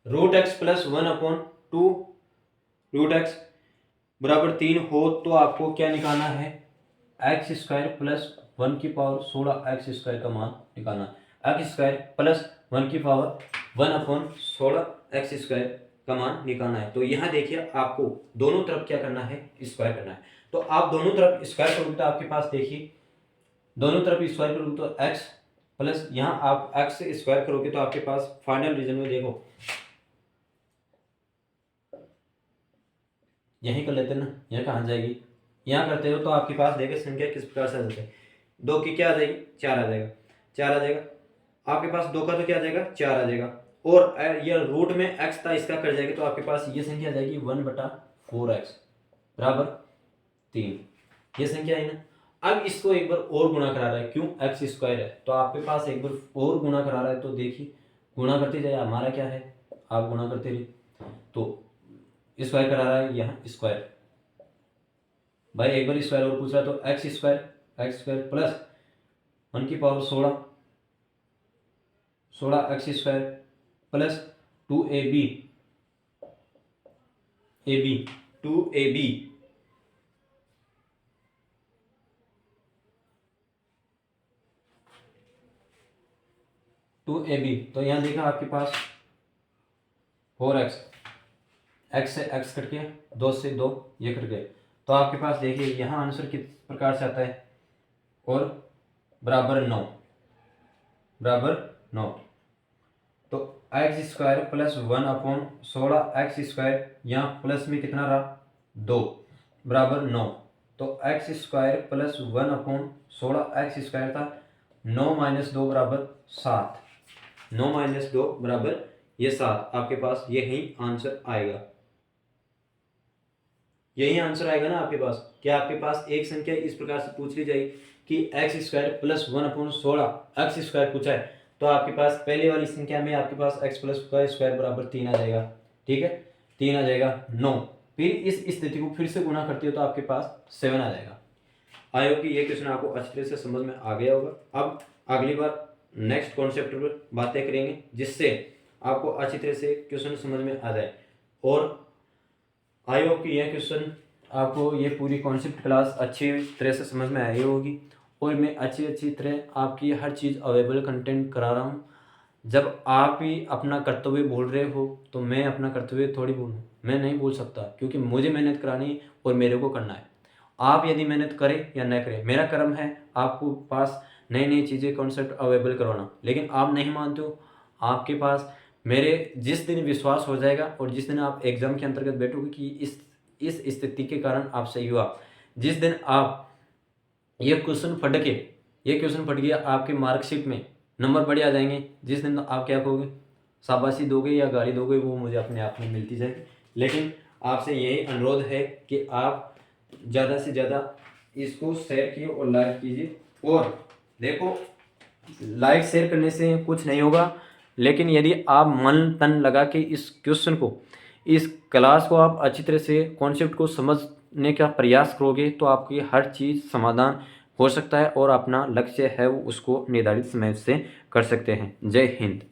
√x + 1/2 √x बराबर 3 हो तो आपको क्या निकालना है, एक्स स्क्वायर प्लस 1 की पावर 16 एक्स स्क्वायर का मान निकालना है। एक्स स्क्वायर प्लस 1 की पावर 1/16 एक्स स्क्वायर का मान निकालना है। तो यहाँ देखिए आपको दोनों तरफ क्या करना है, स्क्वायर करना है। तो आप दोनों तरफ स्क्वायर करोगे तो आपके पास देखिए दोनों तरफ स्क्वायर करोगे तो एक्स प्लस यहाँ आप एक्स से स्क्वायर करोगे तो आपके पास फाइनल रीजन में देखो यहीं कर लेते हैं ना, यहाँ कहाँ जाएगी, यहाँ करते हो तो आपके पास देखिए संख्या किस प्रकार से आ जाती है। 2 की क्या आ जाएगी, 4 आ जाएगा, 4 आ जाएगा आपके पास। 2 का तो क्या आ जाएगा, 4 आ जाएगा। और ये रूट में x था इसका कर जाएगी तो आपके पास ये संख्या आ जाएगी 1/4x बराबर 3। ये संख्या है ना। अब इसको एक बार और गुणा करा रहा है, क्यों, एक्स स्क्वायर है तो आपके पास एक बार और गुणा करा रहा है। तो देखिए गुणा करते जाए, हमारा क्या है, आप गुणा करते रहिए। तो स्क्वायर करा रहा है, यहाँ स्क्वायर भाई एक बार स्क्वायर और पूछ रहा है तो एक्स स्क्वायर प्लस 1 की power 16 x square plus 2ab 2ab। तो यहाँ देखा आपके पास 4x, x से x कट गया, 2 से 2 ये कट गया। तो आपके पास देखिए यहाँ आंसर किस प्रकार से आता है, और बराबर 9। तो x square plus 1/16 x square, यहाँ प्लस में कितना रहा 2 बराबर 9। तो x square plus 1/16 x square था, 9 - 2 बराबर 7, 9 - 2 बराबर ये 7। आपके पास यही आंसर आएगा, यही आंसर आएगा ना आपके पास। क्या आपके पास एक संख्या इस प्रकार से पूछ ली जाएगी कि x square plus 1/16 x square पूछा है तो आपके पास पहले वाली संख्या में आपके पास x प्लस का स्क्वायर बराबर 3 आ जाएगा, ठीक है, 3 आ जाएगा 9। फिर इस स्थिति को फिर से गुणा करते हो तो आपके पास 7 आ जाएगा। आई होप कि ये क्वेश्चन आपको अच्छी तरह से समझ में आ गया होगा। अब अगली बार नेक्स्ट कॉन्सेप्ट पर बातें करेंगे जिससे आपको अच्छी तरह से क्वेश्चन समझ में आ जाए। और आई होप कि यह क्वेश्चन आपको ये पूरी कॉन्सेप्ट क्लास अच्छी तरह से समझ में आई होगी, और मैं अच्छी तरह आपकी हर चीज़ अवेलेबल कंटेंट करा रहा हूँ। जब आप ही अपना कर्तव्य बोल रहे हो तो मैं अपना कर्तव्य थोड़ी बोलूँ, मैं नहीं बोल सकता, क्योंकि मुझे मेहनत करानी है और मेरे को करना है। आप यदि मेहनत करें या न करें, मेरा कर्म है आपको पास नई चीज़ें कॉन्सेप्ट अवेलेबल करवाना। लेकिन आप नहीं मानते हो, आपके पास मेरे जिस दिन विश्वास हो जाएगा और जिस दिन आप एग्ज़ाम के अंतर्गत बैठोगे कि इस स्थिति के कारण आप सही हुआ, जिस दिन आप ये क्वेश्चन फट गया आपके मार्कशीट में नंबर बढ़िया आ जाएंगे, जिस दिन आप क्या कहोगे, शाबाशी दोगे या गाली दोगे, वो मुझे अपने आप में मिलती जाएगी। लेकिन आपसे यही अनुरोध है कि आप ज़्यादा से ज़्यादा इसको शेयर कीजिए और लाइक कीजिए। और देखो लाइक शेयर करने से कुछ नहीं होगा, लेकिन यदि आप मन तन लगा के इस क्वेश्चन को, इस क्लास को आप अच्छी तरह से कॉन्सेप्ट को समझने का प्रयास करोगे तो आपकी हर चीज़ समाधान हो सकता है और अपना लक्ष्य है वो उसको निर्धारित समय से कर सकते हैं। जय हिंद।